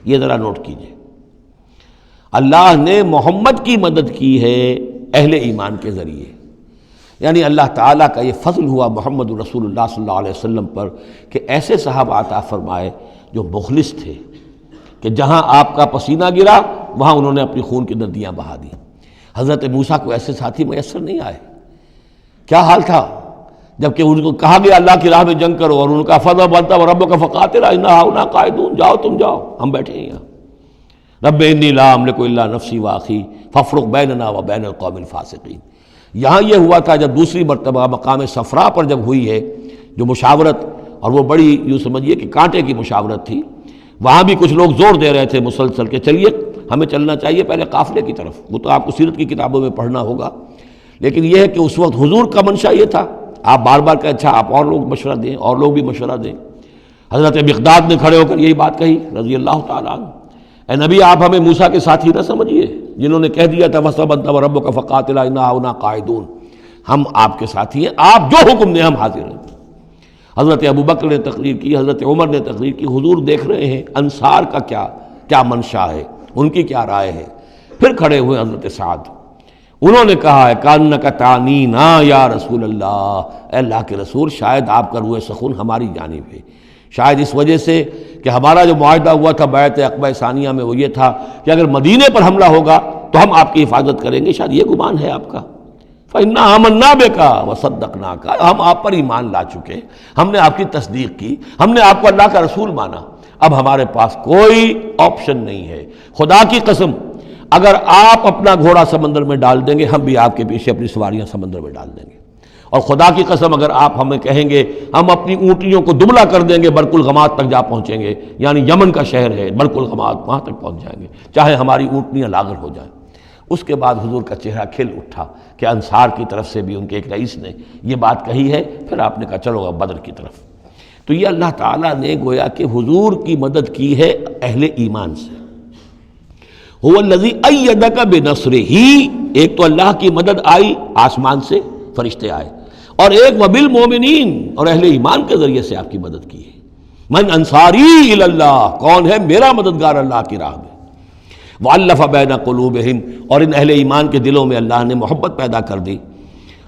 یہ ذرا نوٹ کیجئے، اللہ نے محمد کی مدد کی ہے اہل ایمان کے ذریعے، یعنی اللہ تعالیٰ کا یہ فضل ہوا محمد رسول اللہ صلی اللہ علیہ وسلم پر کہ ایسے صحابہ عطا فرمائے جو مخلص تھے، کہ جہاں آپ کا پسینہ گرا وہاں انہوں نے اپنی خون کی ندیاں بہا دیں۔ حضرت موسیٰ کو ایسے ساتھی میسر نہیں آئے، کیا حال تھا جبکہ ان کو کہا گیا اللہ کی راہ میں جنگ کرو، اور ان کا فضل بنتا وربک فقاتل انا ہاؤنا قاعدون، جاؤ تم جاؤ، ہم بیٹھے ہیں یہاں، رب انی لا املک الا نفسی واخی فافرق بیننا وبین القوم الفاسقین۔ یہاں یہ ہوا تھا جب دوسری مرتبہ مقام صفرا پر جب ہوئی ہے جو مشاورت، اور وہ بڑی یوں سمجھیے کہ کانٹے کی مشاورت تھی، وہاں بھی کچھ لوگ زور دے رہے تھے مسلسل کہ چلیے ہمیں چلنا چاہیے پہلے قافلے کی طرف، وہ تو آپ کو سیرت کی کتابوں میں پڑھنا ہوگا، لیکن یہ ہے کہ اس وقت حضور کا منشا یہ تھا، آپ بار بار کہ اچھا آپ اور لوگ مشورہ دیں، اور لوگ بھی مشورہ دیں۔ حضرت مقداد نے کھڑے ہو کر یہی بات کہی رضی اللہ تعالیٰ عنہ، اے نبی آپ ہمیں موسیٰ کے ساتھی نہ سمجھیے جنہوں نے کہہ دیا تھا فَاصْطَبْنَا وَرَبُّكَ فَقَاتِلَا إِنَّا هُنَا قَاعِدُونَ، ہم آپ کے ساتھی ہیں، آپ جو حکم دیں ہم حاضر ہیں۔ حضرت ابوبکر نے تقریر کی، حضرت عمر نے تقریر کی، حضور دیکھ رہے ہیں انصار کا کیا منشا ہے، ان کی کیا رائے ہے۔ پھر کھڑے ہوئے حضرت سعد، انہوں نے کہا ہے کانک تعنینا یا رسول اللہ، اے اللہ کے رسول شاید آپ کا روح سخن ہماری جانب ہے، شاید اس وجہ سے کہ ہمارا جو معاہدہ ہوا تھا بیعت عقبہ ثانیہ میں وہ یہ تھا کہ اگر مدینے پر حملہ ہوگا تو ہم آپ کی حفاظت کریں گے، شاید یہ گمان ہے آپ کا۔ فَإِنَّا آمَنَّا بِكَ وَصَدَّقْنَاكَ، ہم آپ پر ایمان لا چکے، ہم نے آپ کی تصدیق کی، ہم نے آپ کو اللہ کا رسول مانا، اب ہمارے پاس کوئی آپشن نہیں ہے۔ خدا کی قسم اگر آپ اپنا گھوڑا سمندر میں ڈال دیں گے ہم بھی آپ کے پیچھے اپنی سواریاں سمندر میں ڈال دیں گے، اور خدا کی قسم اگر آپ ہمیں کہیں گے ہم اپنی اونٹنیوں کو دبلا کر دیں گے برق الغمات تک جا پہنچیں گے، یعنی یمن کا شہر ہے برق الغمات، وہاں تک پہنچ جائیں گے چاہے ہماری اونٹنیاں لاغر ہو جائیں۔ اس کے بعد حضور کا چہرہ کھل اٹھا کہ انصار کی طرف سے بھی ان کے ایک رئیس نے یہ بات کہی ہے، پھر آپ نے کہا چلو اب بدر کی طرف۔ تو یہ اللہ تعالیٰ نے گویا کہ حضور کی مدد کی ہے اہل ایمان سے۔ هو الذی ایدک بنصرہ، ایک تو اللہ کی مدد آئی آسمان سے، فرشتے آئے، اور ایک وبالمؤمنین، اور اہل ایمان کے ذریعے سے آپ کی مدد کی ہے۔ من انصاری الی اللہ، کون ہے میرا مددگار اللہ کی راہ میں۔ وَأَلَّفَ بَيْنَ قُلُوبِهِمْ، اور ان اہل ایمان کے دلوں میں اللہ نے محبت پیدا کر دی۔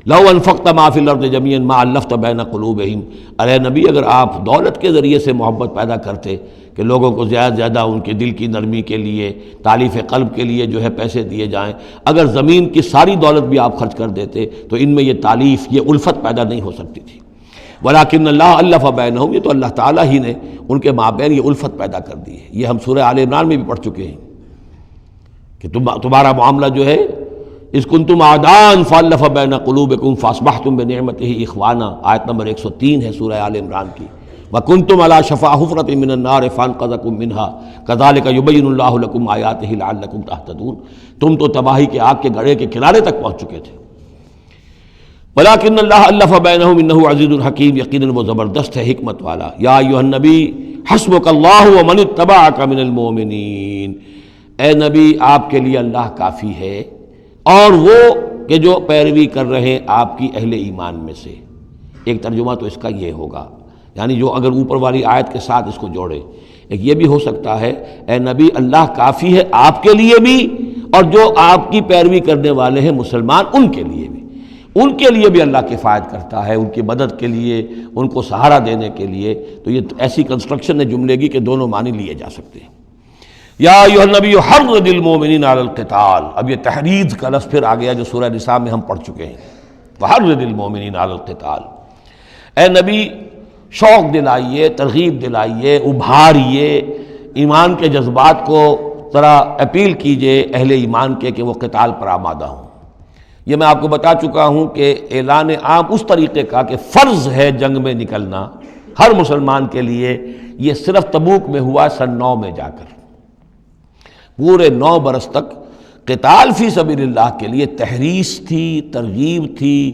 لَوْ أَنفَقْتَ مَا فِي الْأَرْضِ جَمِيعًا مَا أَلَّفْتَ بَيْنَ قُلُوبِهِمْ، ارے نبی اگر آپ دولت کے ذریعے سے محبت پیدا کرتے کہ لوگوں کو زیادہ سے زیادہ ان کے دل کی نرمی کے لیے، تالیف قلب کے لیے جو ہے پیسے دیے جائیں، اگر زمین کی ساری دولت بھی آپ خرچ کر دیتے تو ان میں یہ تالیف، یہ الفت پیدا نہیں ہو سکتی تھی۔ وَلَٰكِنَّ اللَّهَ أَلَّفَ بَيْنَهُمْ، یہ تو اللہ تعالیٰ ہی نے ان کے مابین یہ الفت پیدا کر دی ہے۔ یہ ہم سورہ آل عمران میں بھی پڑھ چکے ہیں کہ تمہارا معاملہ جو ہے اِذْ كُنْتُمْ أَعْدَاءً فَأَلَّفَ بَيْنَ قُلُوبِكُمْ فَأَصْبَحْتُمْ بِنِعْمَتِهِ إِخْوَانًا، آیت نمبر 103 ہے سورہ آل عمران کی۔ وَكُنْتُمْ عَلَىٰ شَفَا حُفْرَةٍ مِّنَ النَّارِ فَأَنقَذَكُم مِّنْهَا كَذَٰلِكَ يُبَيِّنُ اللَّهُ لَكُمْ آيَاتِهِ لَعَلَّكُمْ تَهْتَدُونَ، تم تو تباہی کے آگ کے گڑھے کے کنارے تک پہنچ چکے تھے۔ وَلَٰكِنَّ اللَّهَ أَلَّفَ بَيْنَهُمْ إِنَّهُ عَزِيزٌ حَكِيمٌ، یقیناً وہ زبردست ہے حکمت والا۔ یا ایھا النبی حسبک اللہ ومن اتبعک من المؤمنین، اے نبی آپ کے لیے اللہ کافی ہے اور وہ کہ جو پیروی کر رہے ہیں آپ کی اہل ایمان میں سے۔ ایک ترجمہ تو اس کا یہ ہوگا، یعنی جو اگر اوپر والی آیت کے ساتھ اس کو جوڑے، ایک یہ بھی ہو سکتا ہے اے نبی اللہ کافی ہے آپ کے لیے بھی اور جو آپ کی پیروی کرنے والے ہیں مسلمان ان کے لیے بھی، ان کے لیے بھی اللہ کفایت کرتا ہے، ان کی مدد کے لیے، ان کو سہارا دینے کے لیے۔ تو یہ ایسی کنسٹرکشن ہے جملے کی کہ دونوں معنی لیے جا سکتے ہیں۔ یا ایھا النبی حرض المؤمنین علی القتال، اب یہ تحریض کا لفظ پھر آ گیا جو سورہ نساء میں ہم پڑھ چکے ہیں، وحرض المؤمنین علی القتال، اے نبی شوق دلائیے، ترغیب دلائیے، ابھاریے، ایمان کے جذبات کو ذرا اپیل کیجئے اہل ایمان کے کہ وہ قتال پر آمادہ ہوں۔ یہ میں آپ کو بتا چکا ہوں کہ اعلان عام اس طریقے کا کہ فرض ہے جنگ میں نکلنا ہر مسلمان کے لیے، یہ صرف تبوک میں ہوا سن 9 میں جا کر۔ پورے 9 برس تک قتال فی سبیل اللہ کے لیے تحریض تھی، ترغیب تھی،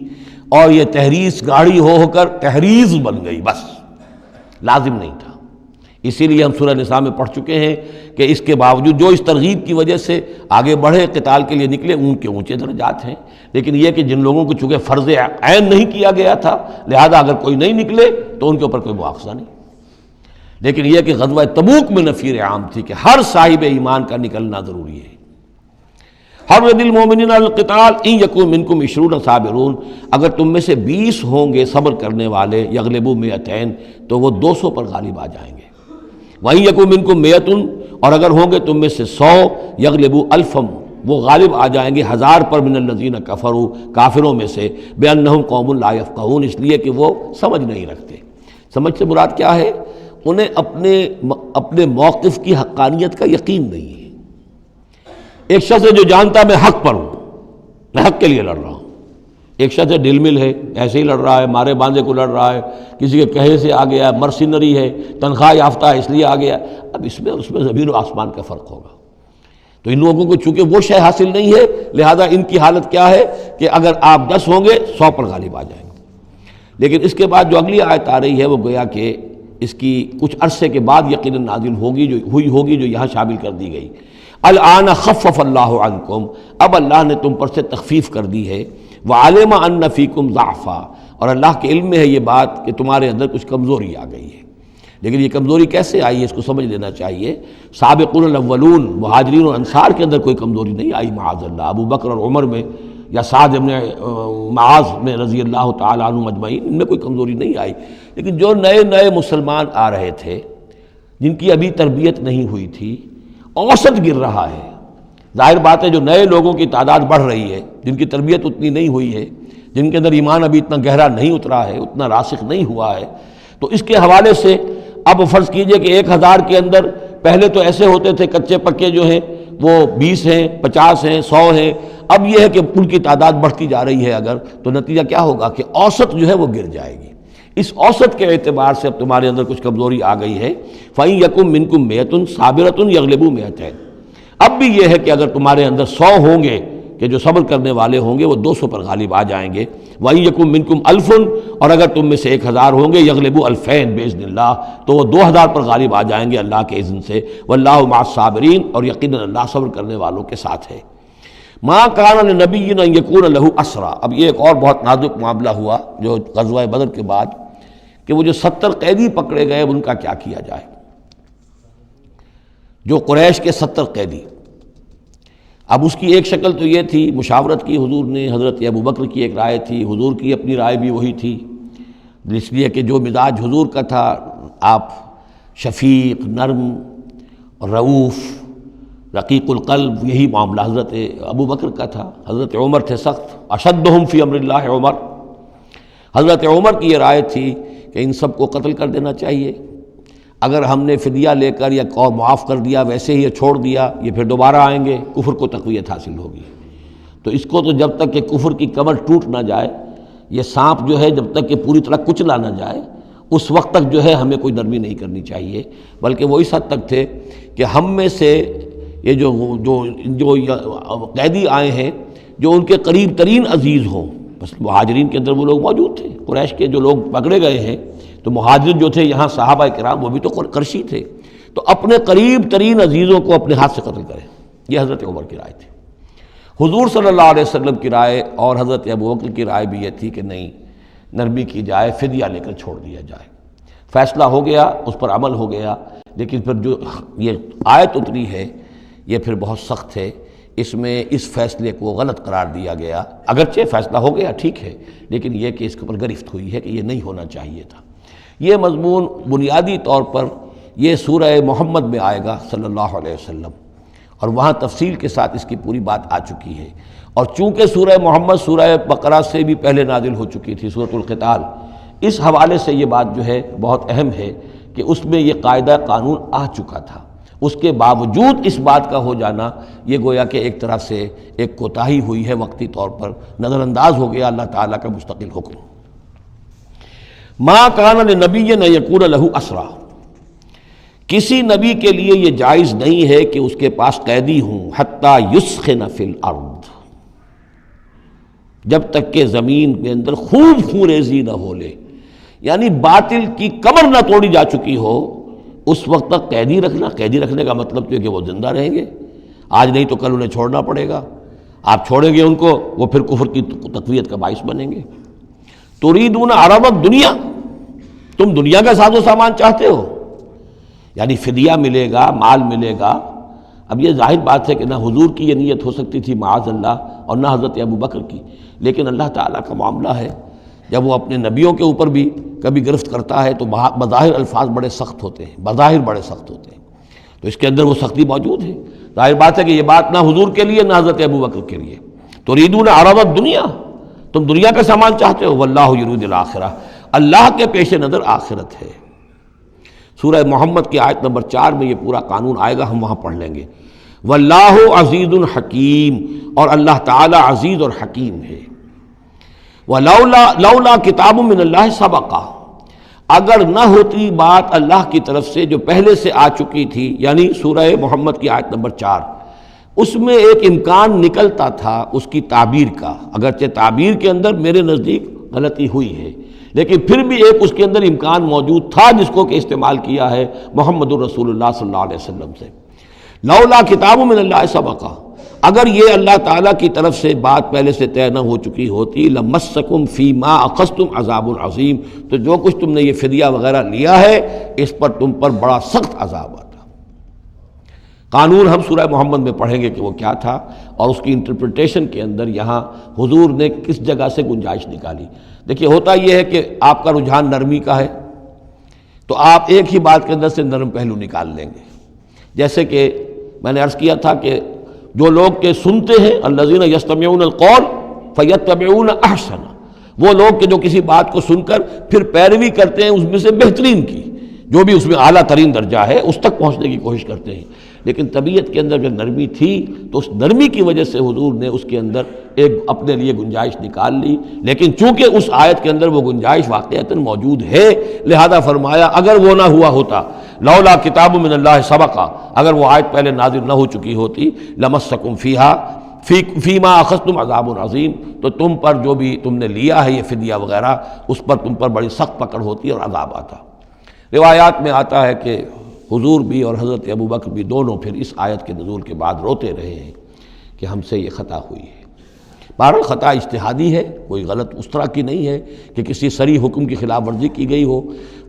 اور یہ تحریض گاڑی ہو کر تحریض بن گئی، بس لازم نہیں تھا۔ اسی لیے ہم سورہ نساء میں پڑھ چکے ہیں کہ اس کے باوجود جو اس ترغیب کی وجہ سے آگے بڑھے قتال کے لیے نکلے ان کے اونچے درجات ہیں، لیکن یہ کہ جن لوگوں کو چونکہ فرض عین نہیں کیا گیا تھا لہذا اگر کوئی نہیں نکلے تو ان کے اوپر کوئی مواخذہ نہیں۔ لیکن یہ کہ غزوہ تبوک میں نفیر عام تھی کہ ہر صاحب ایمان کا نکلنا ضروری ہے۔ حرض المؤمنین علی القتال ان یکن منکم 20 صابرون، اگر تم میں سے 20 ہوں گے صبر کرنے والے، یغلبوا 200 تو وہ 200 پر غالب آ جائیں گے۔ وَإِن یکن منکم 100، اور اگر ہوں گے تم میں سے 100، یغلبوا 1000، وہ غالب آ جائیں گے 1000 پر، من الذین کفروا، کافروں میں سے، بأنہم قوم لا یفقہون، اس لیے کہ وہ سمجھ نہیں رکھتے۔ سمجھ سے مراد کیا ہے؟ انہیں اپنے موقف کی حقانیت کا یقین نہیں ہے۔ ایک شخص ہے جو جانتا میں حق پر ہوں، میں حق کے لیے لڑ رہا ہوں، ایک شخص ہے ڈل مل ہے، ایسے ہی لڑ رہا ہے، مارے باندھے کو لڑ رہا ہے، کسی کے کہے سے آ گیا، مرسینری ہے، تنخواہ یافتہ ہے اس لیے آ گیا۔ اب اس میں زمین و آسمان کا فرق ہوگا۔ تو ان لوگوں کو چونکہ وہ شے حاصل نہیں ہے لہذا ان کی حالت کیا ہے کہ اگر آپ 10 ہوں گے 100 پر غالب آ جائیں گے۔ لیکن اس کے بعد جو اگلی آیت آ رہی ہے وہ گویا کہ اس کی کچھ عرصے کے بعد یقیناً نازل ہوگی جو یہاں شامل کر دی گئی۔ الآن خفف اللہ عنکم، اب اللہ نے تم پر سے تخفیف کر دی ہے، وعلم ان فیکم ضعفا، اور اللہ کے علم میں ہے یہ بات کہ تمہارے اندر کچھ کمزوری آ گئی ہے۔ لیکن یہ کمزوری کیسے آئی ہے اس کو سمجھ لینا چاہیے۔ سابقون الاولون، مہاجرین اور انصار کے اندر کوئی کمزوری نہیں آئی معاذ اللہ، ابو بکر اور عمر میں یا سعد بن معاذ میں رضی اللہ تعالیٰ عنہ اجمعین، ان میں کوئی کمزوری نہیں آئی۔ لیکن جو نئے مسلمان آ رہے تھے جن کی ابھی تربیت نہیں ہوئی تھی، اوسط گر رہا ہے۔ ظاہر بات ہے جو نئے لوگوں کی تعداد بڑھ رہی ہے، جن کی تربیت اتنی نہیں ہوئی ہے، جن کے اندر ایمان ابھی اتنا گہرا نہیں اترا ہے، اتنا راسخ نہیں ہوا ہے، تو اس کے حوالے سے اب فرض کیجئے کہ 1000 کے اندر پہلے تو ایسے ہوتے تھے کچے پکے جو ہیں وہ 20 ہیں، 50 ہیں، 100 ہیں، اب یہ ہے کہ ان کی تعداد بڑھتی جا رہی ہے اگر، تو نتیجہ کیا ہوگا کہ اوسط جو ہے وہ گر جائے گی۔ اس اوسط کے اعتبار سے اب تمہارے اندر کچھ کمزوری آ گئی ہے۔ فَإِن يَكُن مِّنكُم مِّئَةٌ صَابِرَةٌ يَغْلِبُوا 200، اب بھی یہ ہے کہ اگر تمہارے اندر 100 ہوں گے کہ جو صبر کرنے والے ہوں گے وہ 200 پر غالب آ جائیں گے۔ وَإِن يَكُن مِّنكُمْ أَلْفٌ، اور اگر تم میں سے 1000 ہوں گے، يَغْلِبُوا 2000 بِإِذْنِ اللَّهِ، تو وہ 2000 پر غالب آ جائیں گے اللہ کے اذن سے۔ وَاللَّهُ مَعَ الصَّابِرِينَ، اور یقیناً اللہ صبر کرنے والوں کے ساتھ ہے۔ مَا كَانَ لِنَبِيٍّ أَن يَكُونَ لَهُ أَسْرَىٰ، اب یہ ایک اور بہت نازک معاملہ ہوا جو غزوہ بدر کے بعد کہ وہ جو 70 قیدی پکڑے گئے ان کا کیا کیا جائے۔ جو قریش کے 70 قیدی، اب اس کی ایک شکل تو یہ تھی، مشاورت کی حضور نے، حضرت ابو بکر کی ایک رائے تھی، حضور کی اپنی رائے بھی وہی تھی، اس لیے کہ جو مزاج حضور کا تھا، آپ شفیق، نرم، رعوف، رقیق القلب، یہی معاملہ حضرت ابو بکر کا تھا۔ حضرت عمر تھے سخت، اشدہم فی امر اللہ عمر، حضرت عمر کی یہ رائے تھی کہ ان سب کو قتل کر دینا چاہیے، اگر ہم نے فدیہ لے کر یا معاف کر دیا ویسے ہی چھوڑ دیا یہ پھر دوبارہ آئیں گے، کفر کو تقویت حاصل ہوگی۔ تو اس کو تو جب تک کہ کفر کی کمر ٹوٹ نہ جائے، یہ سانپ جو ہے جب تک کہ پوری طرح کچلا نہ جائے اس وقت تک جو ہے ہمیں کوئی نرمی نہیں کرنی چاہیے، بلکہ وہ اس حد تک تھے کہ ہم میں سے یہ جو قیدی آئے ہیں جو ان کے قریب ترین عزیز ہوں، بس مہاجرین کے اندر وہ لوگ موجود تھے، قریش کے جو لوگ پکڑے گئے ہیں تو مہاجرین جو تھے یہاں صحابہ کرام وہ بھی تو قرشی تھے، تو اپنے قریب ترین عزیزوں کو اپنے ہاتھ سے قتل کریں، یہ حضرت عمر کی رائے تھی۔ حضور صلی اللہ علیہ وسلم کی رائے اور حضرت ابو بکر کی رائے بھی یہ تھی کہ نہیں، نرمی کی جائے، فدیہ لے کر چھوڑ دیا جائے۔ فیصلہ ہو گیا، اس پر عمل ہو گیا، لیکن پھر جو یہ آیت اتری ہے یہ پھر بہت سخت ہے، اس میں اس فیصلے کو غلط قرار دیا گیا۔ اگرچہ فیصلہ ہو گیا ٹھیک ہے، لیکن یہ کہ اس کے اوپر گرفت ہوئی ہے کہ یہ نہیں ہونا چاہیے تھا۔ یہ مضمون بنیادی طور پر یہ سورہ محمد میں آئے گا صلی اللہ علیہ وسلم، اور وہاں تفصیل کے ساتھ اس کی پوری بات آ چکی ہے۔ اور چونکہ سورہ محمد سورہ بقرہ سے بھی پہلے نازل ہو چکی تھی، سورۃ القتال، اس حوالے سے یہ بات جو ہے بہت اہم ہے کہ اس میں یہ قاعدہ قانون آ چکا تھا۔ اس کے باوجود اس بات کا ہو جانا یہ گویا کہ ایک طرح سے ایک کوتاہی ہوئی ہے، وقتی طور پر نظر انداز ہو گیا اللہ تعالیٰ کا مستقل حکم۔ ما کان لنبی ان یکون لہ اسریٰ، کسی نبی کے لیے یہ جائز نہیں ہے کہ اس کے پاس قیدی ہوں، حتی یسخن فی الارض، جب تک کہ زمین کے اندر خوب خونریزی نہ ہو لے، یعنی باطل کی کمر نہ توڑی جا چکی ہو، اس وقت تک قیدی رکھنا۔ قیدی رکھنے کا مطلب تو ہے کہ وہ زندہ رہیں گے، آج نہیں تو کل انہیں چھوڑنا پڑے گا، آپ چھوڑیں گے ان کو، وہ پھر کفر کی تقویت کا باعث بنیں گے۔ تريدون عرض الدنیا، تم دنیا کا ساز و سامان چاہتے ہو، یعنی فدیہ ملے گا، مال ملے گا۔ اب یہ ظاہر بات ہے کہ نہ حضور کی یہ نیت ہو سکتی تھی معاذ اللہ، اور نہ حضرت ابو بکر کی، لیکن اللہ تعالیٰ کا معاملہ ہے، جب وہ اپنے نبیوں کے اوپر بھی کبھی گرفت کرتا ہے تو بظاہر الفاظ بڑے سخت ہوتے ہیں، بظاہر بڑے سخت ہوتے ہیں، تو اس کے اندر وہ سختی موجود ہے۔ ظاہر بات ہے کہ یہ بات نہ حضور کے لیے نہ حضرت ابو بکر کے لیے۔ تريدون عرض الدنیا، تم دنیا کا سامان چاہتے ہو، واللہ یرید الآخرہ، اللہ کے پیش نظر آخرت ہے۔ سورہ محمد کی آیت نمبر 4 میں یہ پورا قانون آئے گا، ہم وہاں پڑھ لیں گے۔ واللہ عزیز حکیم، اور اللہ تعالی عزیز اور حکیم ہے۔ لولا کتاب من اللہ سبقہ، اگر نہ ہوتی بات اللہ کی طرف سے جو پہلے سے آ چکی تھی، یعنی سورہ محمد کی آیت نمبر 4، اس میں ایک امکان نکلتا تھا اس کی تعبیر کا، اگرچہ تعبیر کے اندر میرے نزدیک غلطی ہوئی ہے، لیکن پھر بھی ایک اس کے اندر امکان موجود تھا جس کو کہ استعمال کیا ہے محمد الرسول اللہ صلی اللہ علیہ وسلم سے۔ لولا کتاب من اللہ سبقہ، اگر یہ اللہ تعالیٰ کی طرف سے بات پہلے سے طے نہ ہو چکی ہوتی، لمسکم فیما اخذتم عذاب عظیم، تو جو کچھ تم نے یہ فدیہ وغیرہ لیا ہے اس پر تم پر بڑا سخت عذاب آتا۔ قانون ہم سورہ محمد میں پڑھیں گے کہ وہ کیا تھا، اور اس کی انٹرپریٹیشن کے اندر یہاں حضور نے کس جگہ سے گنجائش نکالی۔ دیکھیے ہوتا یہ ہے کہ آپ کا رجحان نرمی کا ہے تو آپ ایک ہی بات کے اندر سے نرم پہلو نکال لیں گے، جیسے کہ میں نے عرض کیا تھا کہ جو لوگ کے سنتے ہیں الذین یستمعون القول فیتبعون احسن، وہ لوگ کہ جو کسی بات کو سن کر پھر پیروی کرتے ہیں اس میں سے بہترین کی، جو بھی اس میں اعلیٰ ترین درجہ ہے اس تک پہنچنے کی کوشش کرتے ہیں۔ لیکن طبیعت کے اندر جو نرمی تھی تو اس نرمی کی وجہ سے حضور نے اس کے اندر ایک اپنے لیے گنجائش نکال لی، لیکن چونکہ اس آیت کے اندر وہ گنجائش واقعتاً موجود ہے، لہذا فرمایا اگر وہ نہ ہوا ہوتا، لولا کتاب من اللہ سبقہ، اگر وہ آیت پہلے نازل نہ ہو چکی ہوتی، لمسکم فیما اخذتم عذاب عظیم، تو تم پر جو بھی تم نے لیا ہے یہ فدیہ وغیرہ، اس پر تم پر بڑی سخت پکڑ ہوتی اور عذاب آتا۔ روایات میں آتا ہے کہ حضور بھی اور حضرت ابو بکر بھی دونوں پھر اس آیت کے نزول کے بعد روتے رہے ہیں کہ ہم سے یہ خطا ہوئی ہے۔ بہرحال خطا اجتہادی ہے، کوئی غلط اس طرح کی نہیں ہے کہ کسی صریح حکم کی خلاف ورزی کی گئی ہو،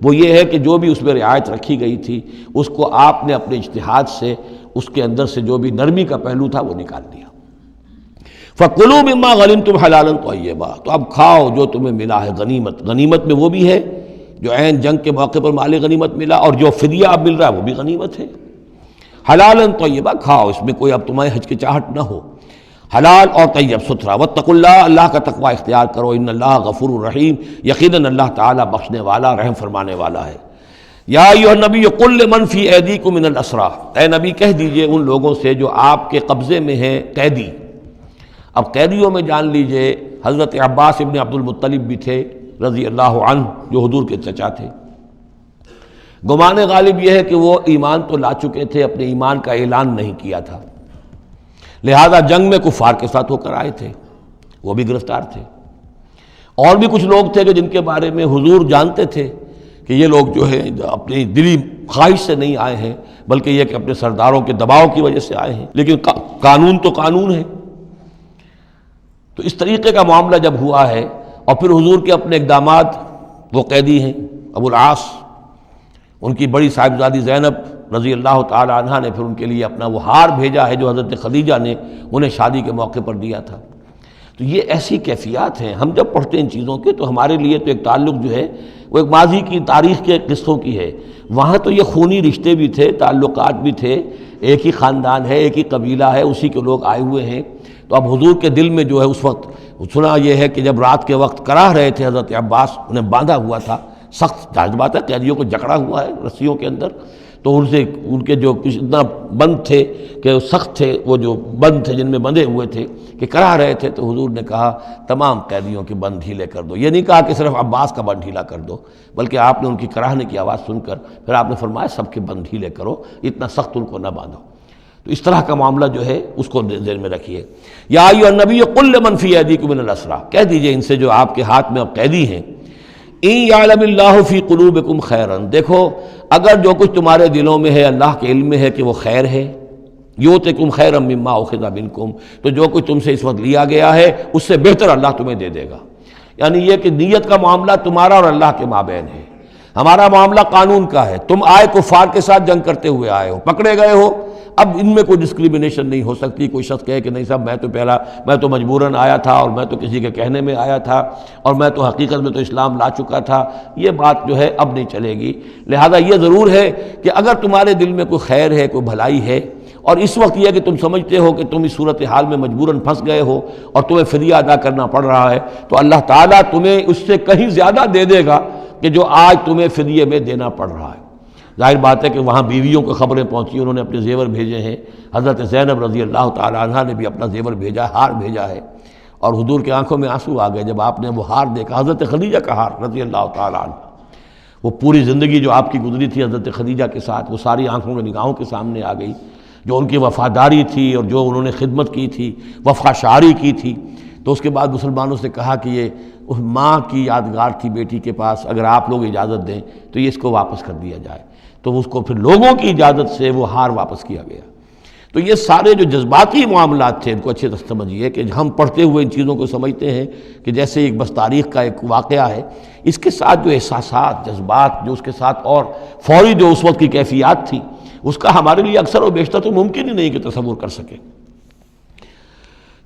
وہ یہ ہے کہ جو بھی اس میں رعایت رکھی گئی تھی اس کو آپ نے اپنے اجتہاد سے اس کے اندر سے جو بھی نرمی کا پہلو تھا وہ نکال دیا۔ فَكُلُوا مِمَّا غَنِمْتُمْ حَلَالًا طَيِّبًا، تو اب کھاؤ جو تمہیں ملا ہے غنیمت۔ غنیمت میں وہ بھی ہے جو عین جنگ کے موقع پر مال غنیمت ملا، اور جو فدیہ اب مل رہا ہے وہ بھی غنیمت ہے۔ حلالاً طیبہ، کھاؤ، اس میں کوئی اب تمہیں ہچکچاہٹ نہ ہو، حلال اور طیب ستھرا۔ واتقوا اللہ، اللہ کا تقوی اختیار کرو، ان اللہ غفور الرحیم، یقیناً اللہ تعالیٰ بخشنے والا رحم فرمانے والا ہے۔ یا ایھا النبی قل لمن فی ایدیکم من الاسریٰ، اے نبی کہہ دیجئے ان لوگوں سے جو آپ کے قبضے میں ہیں قیدی۔ اب قیدیوں میں جان لیجئے حضرت عباس ابن عبد المطلب بھی تھے رضی اللہ عنہ، جو حضور کے چچا تھے۔ گمان غالب یہ ہے کہ وہ ایمان تو لا چکے تھے، اپنے ایمان کا اعلان نہیں کیا تھا، لہذا جنگ میں کفار کے ساتھ ہو کر آئے تھے، وہ بھی گرفتار تھے۔ اور بھی کچھ لوگ تھے کہ جن کے بارے میں حضور جانتے تھے کہ یہ لوگ جو ہے اپنی دلی خواہش سے نہیں آئے ہیں، بلکہ یہ کہ اپنے سرداروں کے دباؤ کی وجہ سے آئے ہیں، لیکن قانون تو قانون ہے۔ تو اس طریقے کا معاملہ جب ہوا ہے، اور پھر حضور کے اپنے اقدامات، وہ قیدی ہیں ابو العاص، ان کی بڑی صاحبزادی زینب رضی اللہ تعالی عنہا نے پھر ان کے لیے اپنا وہ ہار بھیجا ہے جو حضرت خدیجہ نے انہیں شادی کے موقع پر دیا تھا۔ تو یہ ایسی کیفیات ہیں، ہم جب پڑھتے ہیں ان چیزوں کے تو ہمارے لیے تو ایک تعلق جو ہے وہ ایک ماضی کی تاریخ کے قصوں کی ہے۔ وہاں تو یہ خونی رشتے بھی تھے، تعلقات بھی تھے، ایک ہی خاندان ہے، ایک ہی قبیلہ ہے، اسی کے لوگ آئے ہوئے ہیں۔ تو اب حضور کے دل میں جو ہے اس وقت سنا یہ ہے کہ جب رات کے وقت کراہ رہے تھے حضرت عباس، انہیں باندھا ہوا تھا، سخت ظاہر بات ہے قیدیوں کو جکڑا ہوا ہے رسیوں کے اندر، تو ان کے جو کچھ اتنا بند تھے کہ سخت تھے، وہ جو بند تھے جن میں بندھے ہوئے تھے کہ کراہ رہے تھے، تو حضور نے کہا تمام قیدیوں کے بند ڈھیلے کر دو۔ یہ نہیں کہا کہ صرف عباس کا بند ڈھیلا کر دو، بلکہ آپ نے ان کی کراہنے کی آواز سن کر پھر آپ نے فرمایا سب کے بند ڈھیلے کرو، اتنا سخت ان کو نہ باندھو۔ تو اس طرح کا معاملہ جو ہے اس کو ذہن میں رکھیے۔ یا ایھا النبی قل لمن فی ایدیکم من الاسریٰ، کہہ دیجئے ان سے جو آپ کے ہاتھ میں اب قیدی ہیں، ان یعلم اللہ فی قلوبکم خیرا، دیکھو اگر جو کچھ تمہارے دلوں میں ہے اللہ کے علم میں ہے کہ وہ خیر ہے، یؤتکم خیرا مما اخذ منکم، تو جو کچھ تم سے اس وقت لیا گیا ہے اس سے بہتر اللہ تمہیں دے دے گا۔ یعنی یہ کہ نیت کا معاملہ تمہارا اور اللہ کے مابین ہے، ہمارا معاملہ قانون کا ہے۔ تم آئے کفار کے ساتھ جنگ کرتے ہوئے آئے ہو، پکڑے گئے ہو، اب ان میں کوئی ڈسکریمنیشن نہیں ہو سکتی۔ کوئی شخص کہے کہ نہیں صاحب میں تو مجبوراً آیا تھا، اور میں تو کسی کے کہنے میں آیا تھا، اور میں تو حقیقت میں تو اسلام لا چکا تھا، یہ بات جو ہے اب نہیں چلے گی۔ لہذا یہ ضرور ہے کہ اگر تمہارے دل میں کوئی خیر ہے، کوئی بھلائی ہے، اور اس وقت یہ کہ تم سمجھتے ہو کہ تم اس صورتحال میں مجبوراً پھنس گئے ہو اور تمہیں فدیہ ادا کرنا پڑ رہا ہے، تو اللہ تعالیٰ تمہیں اس سے کہیں زیادہ دے دے گا کہ جو آج تمہیں فدیے میں دینا پڑ رہا ہے۔ ظاہر بات ہے کہ وہاں بیویوں کو خبریں پہنچی، انہوں نے اپنے زیور بھیجے ہیں، حضرت زینب رضی اللہ تعالی عنہا نے بھی اپنا زیور بھیجا، ہار بھیجا ہے، اور حضور کے آنکھوں میں آنسو آ گئے جب آپ نے وہ ہار دیکھا، حضرت خدیجہ کا ہار رضی اللہ تعالی عنہ۔ وہ پوری زندگی جو آپ کی گزری تھی حضرت خدیجہ کے ساتھ، وہ ساری آنکھوں میں نگاہوں کے سامنے آ گئی، جو ان کی وفاداری تھی اور جو انہوں نے خدمت کی تھی، وفا شعاری کی تھی۔ تو اس کے بعد مسلمانوں سے کہا کہ یہ اس ماں کی یادگار تھی بیٹی کے پاس، اگر آپ لوگ اجازت دیں تو یہ اس کو واپس کر دیا جائے، تو اس کو پھر لوگوں کی اجازت سے وہ ہار واپس کیا گیا۔ تو یہ سارے جو جذباتی معاملات تھے ان کو اچھے سے سمجھیے کہ ہم پڑھتے ہوئے ان چیزوں کو سمجھتے ہیں کہ جیسے ایک بس تاریخ کا ایک واقعہ ہے، اس کے ساتھ جو احساسات، جذبات، جو اس کے ساتھ اور فوری جو اس وقت کی کیفیات تھی، اس کا ہمارے لیے اکثر و بیشتر تو ممکن ہی نہیں کہ تصور کر سکیں۔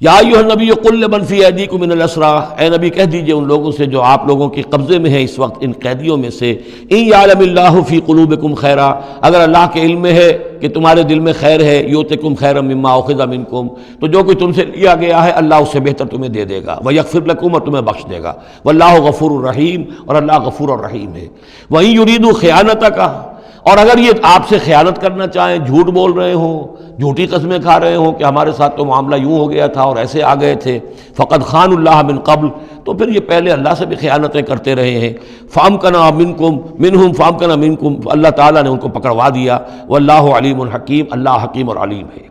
یا ایھا النبی قل لمن فی ایدیکم من الاسریٰ، اے نبی کہہ دیجئے ان لوگوں سے جو آپ لوگوں کے قبضے میں ہیں اس وقت ان قیدیوں میں سے، ان یعلم اللہ فی قلوبکم خیرا، اگر اللہ کے علم میں ہے کہ تمہارے دل میں خیر ہے، یؤتکم خیرا مما اخذ منکم، تو جو کچھ تم سے لیا گیا ہے اللہ اس سے بہتر تمہیں دے دے گا، ویغفر لکم، اور تمہیں بخش دے گا، واللہ غفور الرحیم، اور اللہ غفور الرحیم ہے۔ وَإِن یریدوا خیانتک، اور اگر یہ آپ سے خیانت کرنا چاہیں، جھوٹ بول رہے ہوں، جھوٹی قسمیں کھا رہے ہوں کہ ہمارے ساتھ تو معاملہ یوں ہو گیا تھا اور ایسے آ گئے تھے، فقد خان اللہ من قبل، تو پھر یہ پہلے اللہ سے بھی خیانتیں کرتے رہے ہیں، فامکنا منکم، اللہ تعالیٰ نے ان کو پکڑوا دیا، واللہ علیم الحکیم، اللہ حکیم اور علیم ہے۔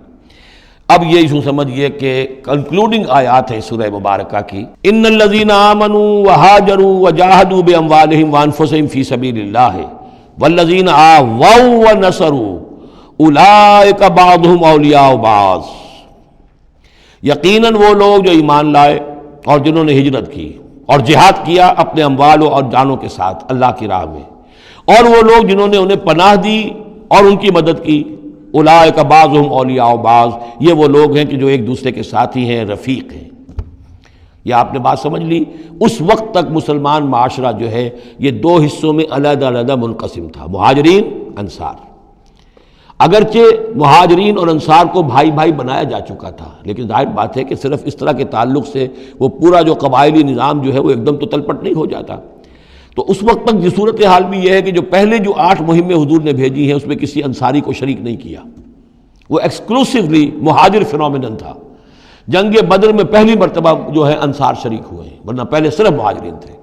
اب یہ یوں سمجھیے کہ کنکلوڈنگ آیات ہے سورہ مبارکہ کی، ان الذین آمنوا وہاجروا وجاہدوا باموالہم وانفسہم فی سبیل اللہ والذین آووا ونصروا اولئک بعضهم اولیاء بعض، یقیناً وہ لوگ جو ایمان لائے اور جنہوں نے ہجرت کی اور جہاد کیا اپنے اموالوں اور جانوں کے ساتھ اللہ کی راہ میں، اور وہ لوگ جنہوں نے انہیں پناہ دی اور ان کی مدد کی، اولئک بعضهم اولیاء بعض، یہ وہ لوگ ہیں کہ جو ایک دوسرے کے ساتھی ہیں، رفیق ہیں۔ یہ آپ نے بات سمجھ لی۔ اس وقت تک مسلمان معاشرہ جو ہے یہ دو حصوں میں علیحدہ علیحدہ منقسم تھا، مہاجرین، انصار۔ اگرچہ مہاجرین اور انصار کو بھائی بھائی بنایا جا چکا تھا، لیکن ظاہر بات ہے کہ صرف اس طرح کے تعلق سے وہ پورا جو قبائلی نظام جو ہے وہ ایک دم تو تلپٹ نہیں ہو جاتا۔ تو اس وقت تک یہ صورتحال بھی یہ ہے کہ جو پہلے جو 8 مہمیں حضور نے بھیجی ہیں اس میں کسی انصاری کو شریک نہیں کیا، وہ ایکسکلوسیولی مہاجر فینومینن تھا۔ جنگ بدر میں پہلی مرتبہ جو ہے انصار شریک ہوئے ہیں، ورنہ پہلے صرف مہاجرین تھے۔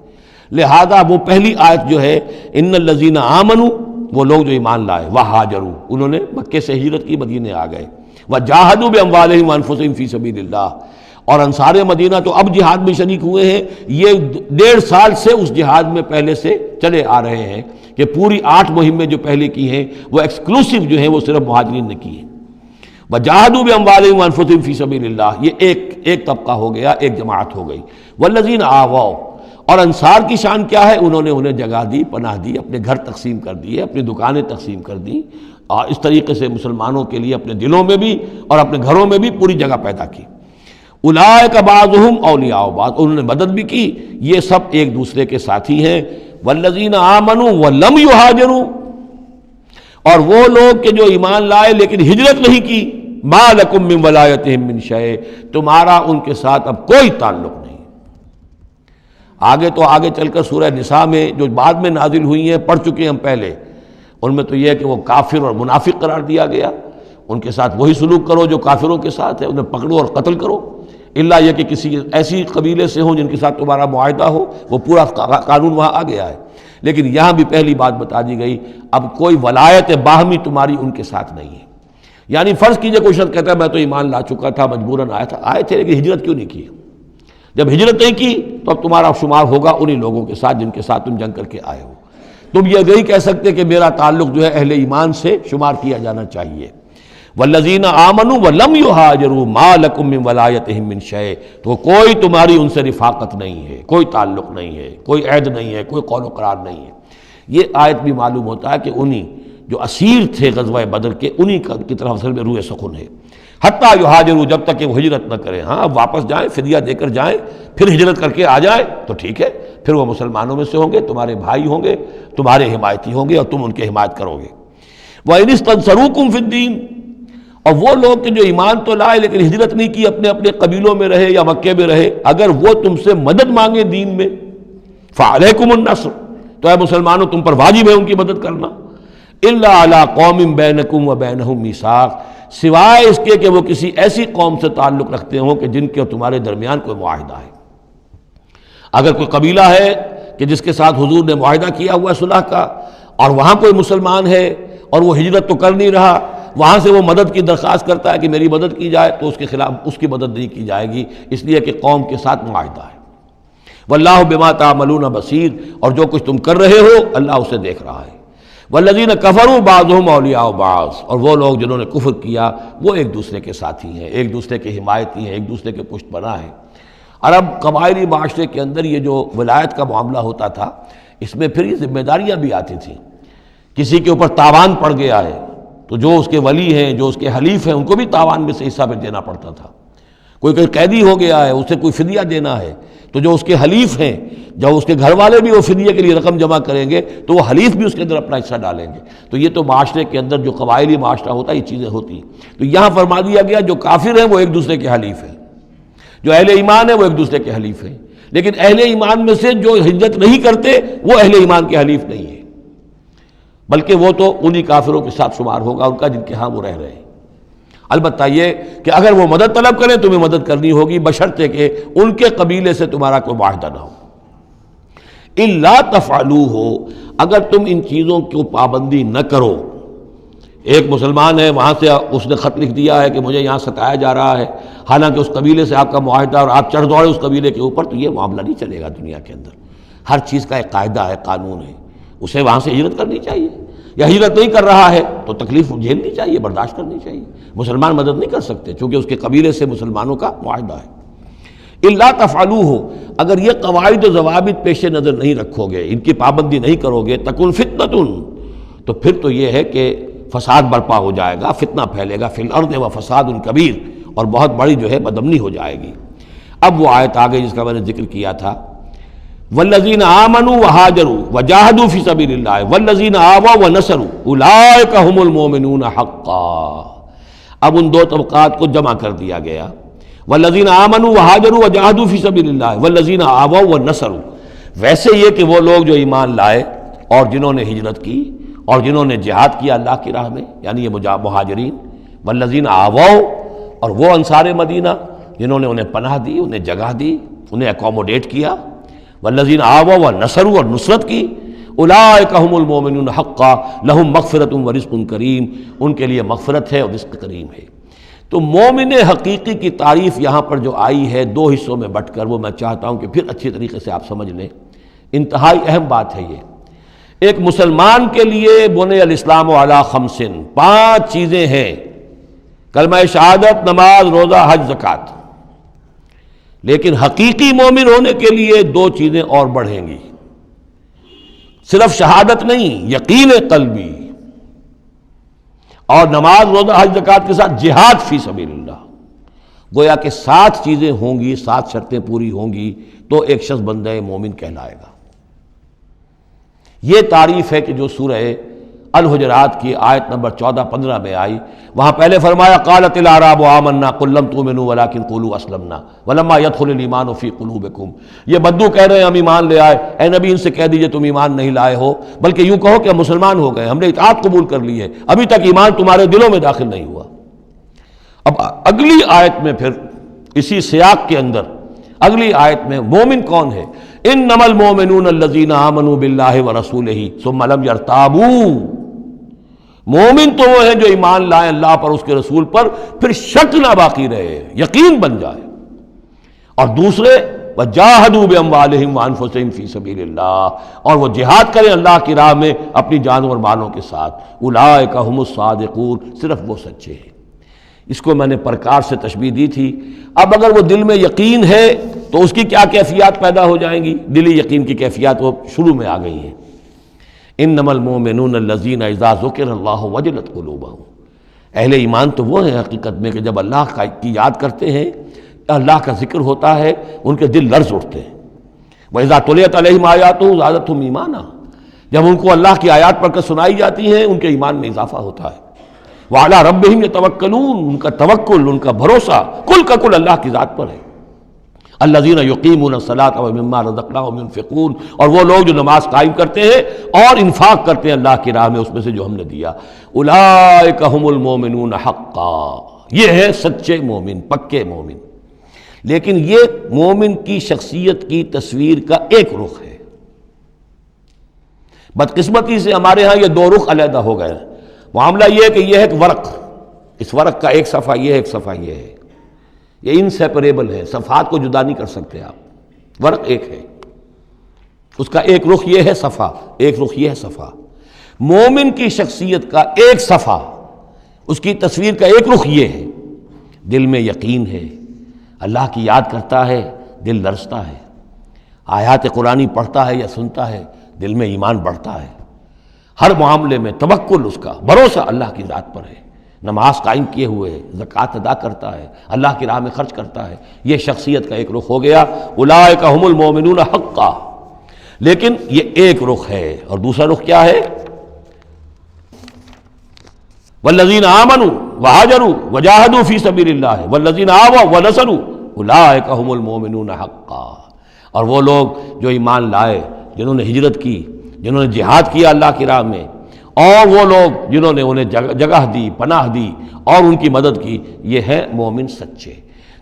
لہذا وہ پہلی آیت جو ہے ان الذین آمنوا، وہ لوگ جو ایمان لائے، وہاجروا، انہوں نے مکے سے ہجرت کی، مدینے آ گئے، وجاہدوا باموالہم وانفسہم فی سبیل اللہ، اور انصار مدینہ تو اب جہاد میں شریک ہوئے ہیں، یہ 1.5 سال سے اس جہاد میں پہلے سے چلے آ رہے ہیں کہ پوری 8 مہمیں جو پہلے کی ہیں وہ ایکسکلوسیو جو ہیں وہ صرف مہاجرین نے کی ہیں۔ وجاہدوا باموالہم وانفسہم فی سبیل اللہ، یہ ایک طبقہ ہو گیا، ایک جماعت ہو گئی۔ والذین آووا، اور انصار کی شان کیا ہے؟ انہوں نے انہیں جگہ دی، پناہ دی، اپنے گھر تقسیم کر دیے، اپنی دکانیں تقسیم کر دیں، اور اس طریقے سے مسلمانوں کے لیے اپنے دلوں میں بھی اور اپنے گھروں میں بھی پوری جگہ پیدا کی۔ اولئک بعضهم اولیاء بعض، انہوں نے مدد بھی کی، یہ سب ایک دوسرے کے ساتھی ہیں۔ والذین آمنوا ولم یہاجروا، اور وہ لوگ کہ جو ایمان لائے لیکن ہجرت نہیں کی، ما لکم من ولایتہم من شیء، تمہارا ان کے ساتھ اب کوئی تعلق نہیں۔ آگے چل کر سورہ نساء میں جو بعد میں نازل ہوئی ہیں، پڑھ چکے ہیں ہم پہلے، ان میں تو یہ ہے کہ وہ کافر اور منافق قرار دیا گیا، ان کے ساتھ وہی سلوک کرو جو کافروں کے ساتھ ہے، انہیں پکڑو اور قتل کرو، الا یہ کہ کسی ایسی قبیلے سے ہوں جن کے ساتھ تمہارا معاہدہ ہو، وہ پورا قانون وہاں آ گیا ہے۔ لیکن یہاں بھی پہلی بات بتا دی گئی، اب کوئی ولایت باہمی تمہاری ان کے ساتھ نہیں ہے۔ یعنی فرض کیجئے کوئی شخص کہتا ہے میں تو ایمان لا چکا تھا، مجبوراً آئے تھے لیکن ہجرت کیوں نہیں کی؟ جب ہجرت نہیں کی تو اب تمہارا شمار ہوگا انہی لوگوں کے ساتھ جن کے ساتھ تم جنگ کر کے آئے ہو۔ تم یہ نہیں کہہ سکتے کہ میرا تعلق جو ہے اہل ایمان سے شمار کیا جانا چاہیے۔ والذین آمنوا ولم یہاجروا ما لکم من ولایتہم من شیء، تو کوئی تمہاری ان سے رفاقت نہیں ہے، کوئی تعلق نہیں ہے، کوئی عہد نہیں ہے، کوئی قول و قرار نہیں ہے۔ یہ آیت بھی معلوم ہوتا ہے کہ انہی جو اسیر تھے غزوہ بدر کے، انہی کی طرف اصل میں روح سخن ہے۔ حتیٰ یہاجروا، جب تک کہ وہ ہجرت نہ کریں، ہاں واپس جائیں، فدیہ دے کر جائیں، پھر ہجرت کر کے آ جائیں تو ٹھیک ہے، پھر وہ مسلمانوں میں سے ہوں گے، تمہارے بھائی ہوں گے، تمہارے حمایتی ہوں گے اور تم ان کی حمایت کرو گے۔ وَإِنِ اسْتَنصَرُوكُمْ فِي الدِّينِ، اور وہ لوگ کہ جو ایمان تو لائے لیکن ہجرت نہیں کی، اپنے اپنے قبیلوں میں رہے یا مکے میں رہے، اگر وہ تم سے مدد مانگے دین میں، فَعَلَيْكُمُ النَّصْرُ، تو اے مسلمانوں تم پر واجب ہے ان کی مدد کرنا۔ إِلَّا عَلَىٰ قَوْمٍ بَيْنَكُمْ وَبَيْنَهُمْ مِيثَاقٌ، سوائے اس کے کہ وہ کسی ایسی قوم سے تعلق رکھتے ہوں کہ جن کے اور تمہارے درمیان کوئی معاہدہ ہے۔ اگر کوئی قبیلہ ہے کہ جس کے ساتھ حضور نے معاہدہ کیا ہوا ہے صلح کا، اور وہاں کوئی مسلمان ہے اور وہ ہجرت تو کر نہیں رہا، وہاں سے وہ مدد کی درخواست کرتا ہے کہ میری مدد کی جائے، تو اس کے خلاف اس کی مدد نہیں کی جائے گی، اس لیے کہ قوم کے ساتھ معاہدہ ہے۔ واللہ بما تعملون بصیر، اور جو کچھ تم کر رہے ہو اللہ اسے دیکھ رہا ہے۔ والذین کفروا بعضهم اولیاء بعض، اور وہ لوگ جنہوں نے کفر کیا وہ ایک دوسرے کے ساتھی ہیں، ایک دوسرے کے حمایتی ہیں، ایک دوسرے کے پشت پناہ ہیں۔ عرب قبائلی معاشرے کے اندر یہ جو ولایت کا معاملہ ہوتا تھا، اس میں پھر یہ ذمہ داریاں بھی آتی تھیں۔ کسی کے اوپر تاوان پڑ گیا ہے تو جو اس کے ولی ہیں، جو اس کے حلیف ہیں، ان کو بھی تاوان میں سے حصہ پھر دینا پڑتا تھا۔ کوئی قیدی ہو گیا ہے، اسے کوئی فدیہ دینا ہے، تو جو اس کے حلیف ہیں، جب اس کے گھر والے بھی وہ فدیے کے لیے رقم جمع کریں گے تو وہ حلیف بھی اس کے اندر اپنا حصہ ڈالیں گے۔ تو یہ تو معاشرے کے اندر جو قبائلی معاشرہ ہوتا ہے یہ چیزیں ہوتی ہیں۔ تو یہاں فرما دیا گیا جو کافر ہیں وہ ایک دوسرے کے حلیف ہیں، جو اہل ایمان ہیں وہ ایک دوسرے کے حلیف ہیں، لیکن اہل ایمان میں سے جو ہجرت نہیں کرتے وہ اہل ایمان کے حلیف نہیں ہیں، بلکہ وہ تو انہی کافروں کے ساتھ شمار ہوگا ان کا جن کے ہاں وہ رہ رہے ہیں۔ البتہ یہ کہ اگر وہ مدد طلب کریں تمہیں مدد کرنی ہوگی، بشرطے کہ ان کے قبیلے سے تمہارا کوئی معاہدہ نہ ہو۔ الا تفعلوہ، اگر تم ان چیزوں کی پابندی نہ کرو، ایک مسلمان ہے وہاں سے اس نے خط لکھ دیا ہے کہ مجھے یہاں ستایا جا رہا ہے، حالانکہ اس قبیلے سے آپ کا معاہدہ اور آپ چڑھ دوڑے اس قبیلے کے اوپر، تو یہ معاملہ نہیں چلے گا دنیا کے اندر۔ ہر چیز کا ایک قاعدہ ہے، قانون ہے، اسے وہاں سے ہجرت کرنی چاہیے، یا ہجرت نہیں کر رہا ہے تو تکلیف جھیلنی چاہیے، برداشت کرنی چاہیے۔ مسلمان مدد نہیں کر سکتے چونکہ اس کے قبیلے سے مسلمانوں کا معاہدہ ہے۔ الا تفعلوہ، اگر یہ قواعد و ضوابط پیش نظر نہیں رکھو گے، ان کی پابندی نہیں کرو گے، تکن فتنۃ، تو پھر تو یہ ہے کہ فساد برپا ہو جائے گا، فتنہ پھیلے گا، فی الارض و فساد کبیر، اور بہت بڑی جو ہے بدامنی ہو جائے گی۔ اب وہ آیت آگے جس کا میں نے ذکر کیا تھا، والذین آمنوا وہاجروا وجاہدوا فی سبیل اللہ والذین آووا ونصروا اولئک هم المؤمنون حقا۔ اب ان دو طبقات کو جمع کر دیا گیا، والذین آمنوا وہاجروا وجاہدوا فی سبیل اللہ والذین آووا ونصروا۔ ویسے یہ کہ وہ لوگ جو ایمان لائے اور جنہوں نے ہجرت کی اور جنہوں نے جہاد کیا اللہ کی راہ میں، یعنی یہ مہاجرین، والذین آووا، اور وہ انصار مدینہ جنہوں نے انہیں پناہ دی، انہیں جگہ دی، انہیں اکوموڈیٹ کیا، والذین آووا ونصروا، اور نصرت کی، اولئک هم المؤمنون حقا لهم مغفرۃ ورزق کریم، ان کے لیے مغفرت ہے اور رزق کریم ہے۔ تو مومن حقیقی کی تعریف یہاں پر جو آئی ہے دو حصوں میں بٹ کر، وہ میں چاہتا ہوں کہ پھر اچھی طریقے سے آپ سمجھ لیں، انتہائی اہم بات ہے یہ۔ ایک مسلمان کے لیے بنی الاسلام علی خمس، 5 چیزیں ہیں، کلمہ شہادت، نماز، روزہ، حج، زکوٰۃ۔ لیکن حقیقی مومن ہونے کے لیے دو چیزیں اور بڑھیں گی، صرف شہادت نہیں، یقین قلبی اور نماز روزہ حج زکوٰۃ کے ساتھ جہاد فی سبیل اللہ۔ گویا کہ 7 چیزیں ہوں گی، 7 شرطیں پوری ہوں گی تو ایک شخص بندہ مومن کہلائے گا۔ یہ تعریف ہے کہ جو سورہ الحجرات کی آیت نمبر 14-15 میں آئی، وہاں پہلے فرمایا قالت الاعراب آمنا قل لم تؤمنوا ولکن قولوا اسلمنا ولما يدخل الايمان في قلوبكم۔ یہ بدو کہہ رہے ہیں ہم ایمان لے آئے، اے نبی ان سے کہہ دیجئے تم ایمان نہیں لائے ہو، بلکہ یوں کہو کہ ہم مسلمان ہو گئے، ہم نے اطاعت قبول کر لی ہے، ابھی تک ایمان تمہارے دلوں میں داخل نہیں ہوا۔ اب اگلی آیت میں پھر اسی سیاق کے اندر اگلی آیت میں مومن کون ہے؟ انما المؤمنون الذين آمنوا بالله ورسوله ثم لم يرتابوا۔ مومن تو وہ ہیں جو ایمان لائیں اللہ پر، اس کے رسول پر، پھر شک نہ باقی رہے، یقین بن جائے۔ اور دوسرے وجاہدوا باموالہم وانفسہم فی سبیل اللہ، اور وہ جہاد کریں اللہ کی راہ میں اپنی جانوں اور مالوں کے ساتھ۔ اولئک هم الصادقون، صرف وہ سچے ہیں۔ اس کو میں نے پرکار سے تشبیہ دی تھی۔ اب اگر وہ دل میں یقین ہے تو اس کی کیا کیفیات پیدا ہو جائیں گی؟ دلی یقین کی کیفیات وہ شروع میں آ گئی ہیں۔ انما المؤمنون الذین اذا ذکر اللہ وجلت قلوبہم، اہل ایمان تو وہ ہیں حقیقت میں کہ جب اللہ کی یاد کرتے ہیں، اللہ کا ذکر ہوتا ہے، ان کے دل لرز اٹھتے ہیں۔ وَإِذَا تُلِيَتْ عَلَيْهِمْ آيَاتُهُ زَادَتْهُمْ ایمانا، جب ان کو اللہ کی آیات پڑھ کر سنائی جاتی ہیں ان کے ایمان میں اضافہ ہوتا ہے۔ وَعَلَىٰ رَبِّهِمْ يَتَوَكَّلُونَ، ان کا توکل، ان کا بھروسہ کل کا کل اللہ کی ذات پر ہے۔ الذین یقیمون الصلاۃ ومما رزقناہم ينفقون، اور وہ لوگ جو نماز قائم کرتے ہیں اور انفاق کرتے ہیں اللہ کی راہ میں اس میں سے جو ہم نے دیا۔ اولئک هم المؤمنون حقا، یہ ہے سچے مومن، پکے مومن۔ لیکن یہ مومن کی شخصیت کی تصویر کا ایک رخ ہے۔ بدقسمتی سے ہمارے ہاں یہ 2 رخ علیحدہ ہو گئے۔ معاملہ یہ ہے کہ یہ ہے ایک ورق، اس ورق کا ایک صفحہ یہ ہے، ایک صفحہ یہ ہے، یہ انسیپریبل ہے، صفحات کو جدا نہیں کر سکتے آپ۔ ورق ایک ہے، اس کا ایک رخ یہ ہے صفحہ، ایک رخ یہ ہے صفحہ۔ مومن کی شخصیت کا ایک صفحہ، اس کی تصویر کا ایک رخ یہ ہے، دل میں یقین ہے، اللہ کی یاد کرتا ہے، دل لرزتا ہے، آیات قرآنی پڑھتا ہے یا سنتا ہے، دل میں ایمان بڑھتا ہے، ہر معاملے میں توکل، اس کا بھروسہ اللہ کی ذات پر ہے، نماز قائم کیے ہوئے ہے، زکوٰۃ ادا کرتا ہے، اللہ کی راہ میں خرچ کرتا ہے۔ یہ شخصیت کا ایک رخ ہو گیا، اولئک هم المؤمنون حقا۔ لیکن یہ ایک رخ ہے، اور دوسرا رخ کیا ہے؟ والذین آمنوا وہاجروا وجاہدوا فی سبیل اللہ والذین آووا ونصروا اولئک هم المؤمنون حقا۔ اور وہ لوگ جو ایمان لائے، جنہوں نے ہجرت کی، جنہوں نے جہاد کیا اللہ کی راہ میں، اور وہ لوگ جنہوں نے انہیں جگہ دی، پناہ دی اور ان کی مدد کی، یہ ہے مومن سچے۔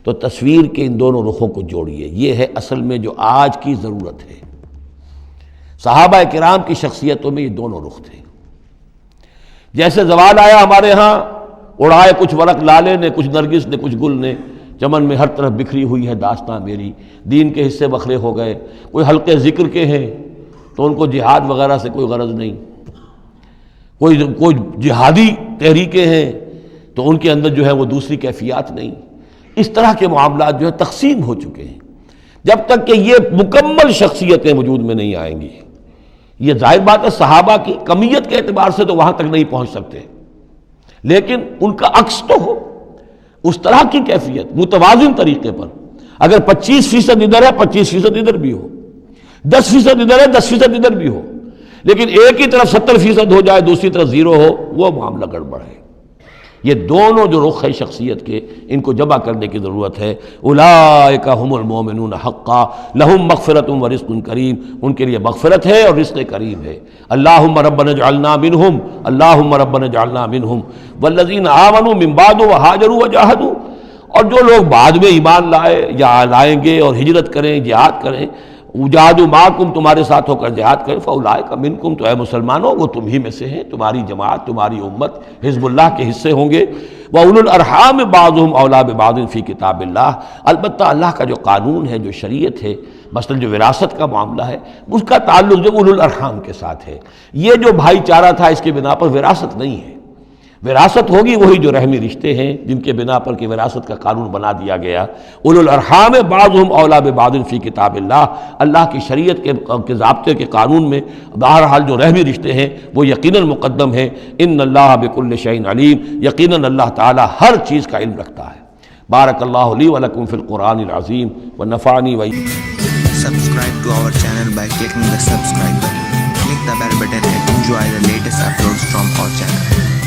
تو تصویر کے ان دونوں رخوں کو جوڑیے، یہ ہے اصل میں جو آج کی ضرورت ہے۔ صحابہ کرام کی شخصیتوں میں یہ دونوں رخ تھے۔ جیسے زوال آیا ہمارے ہاں، اڑائے کچھ ورق لالے نے، کچھ نرگس نے، کچھ گل نے، چمن میں ہر طرف بکھری ہوئی ہے داستاں میری، دین کے حصے بکھرے ہو گئے، کوئی حلقے ذکر کے ہیں تو ان کو جہاد وغیرہ سے کوئی غرض نہیں، کوئی جہادی تحریکیں ہیں تو ان کے اندر جو ہے وہ دوسری کیفیات نہیں۔ اس طرح کے معاملات جو ہے تقسیم ہو چکے ہیں۔ جب تک کہ یہ مکمل شخصیتیں وجود میں نہیں آئیں گی، یہ ظاہر بات ہے صحابہ کی کمیت کے اعتبار سے تو وہاں تک نہیں پہنچ سکتے، لیکن ان کا عکس تو ہو، اس طرح کی کیفیت متوازن طریقے پر۔ اگر 25% ادھر ہے 25% ادھر بھی ہو، 10% ادھر ہے 10% ادھر بھی ہو، لیکن ایک ہی طرف 70% ہو جائے، دوسری طرف 0 ہو، وہ معاملہ گڑبڑ ہے۔ یہ دونوں جو رخ ہے شخصیت کے، ان کو جمع کرنے کی ضرورت ہے۔ اولئک هم المؤمنون حقا لهم مغفرۃ ورزق کریم، ان کے لیے مغفرت ہے اور رزق کریم ہے۔ اللہم ربنا اجعلنا منہم، اللہم ربنا اجعلنا منہم والذین آمنوا من بعد وہاجروا وجاہدوا، اور جو لوگ بعد میں ایمان لائے یا لائیں گے اور ہجرت کریں، جہاد کریں، وجاہدوا معکم، تمہارے ساتھ ہو کر جہاد کریں، فاولئک منکم، تو اے مسلمانوں وہ تم ہی میں سے ہیں، تمہاری جماعت، تمہاری امت حزب اللہ کے حصے ہوں گے۔ وَأُولُو الْأَرْحَامِ بَعْضُهُمْ أَوْلَىٰ بِبَعْضٍ فِي کتاب اللہ، البتہ اللہ کا جو قانون ہے، جو شریعت ہے، مثلا جو وراثت کا معاملہ ہے، اس کا تعلق جو اولو الارحام کے ساتھ ہے۔ یہ جو بھائی چارہ تھا اس کے بنا پر وراثت نہیں ہے، وراثت ہوگی وہی جو رحمی رشتے ہیں جن کے بنا پر کہ وراثت کا قانون بنا دیا گیا. اولو الارحام بعضهم اولی ببعض فی کتاب اللہ. اللہ کی شریعت کے ضابطے کے قانون میں بہرحال جو رحمی رشتے ہیں وہ یقیناً مقدم ہیں. ان اللہ بکل شیء علیم. یقیناً اللہ تعالی ہر چیز کا علم رکھتا ہے. بارک اللہ لی ولکم فی القرآن العظیم ونفعنی و Subscribe to our channel by clicking the subscribe button. Click the bell button and enjoy the latest uploads from our channel.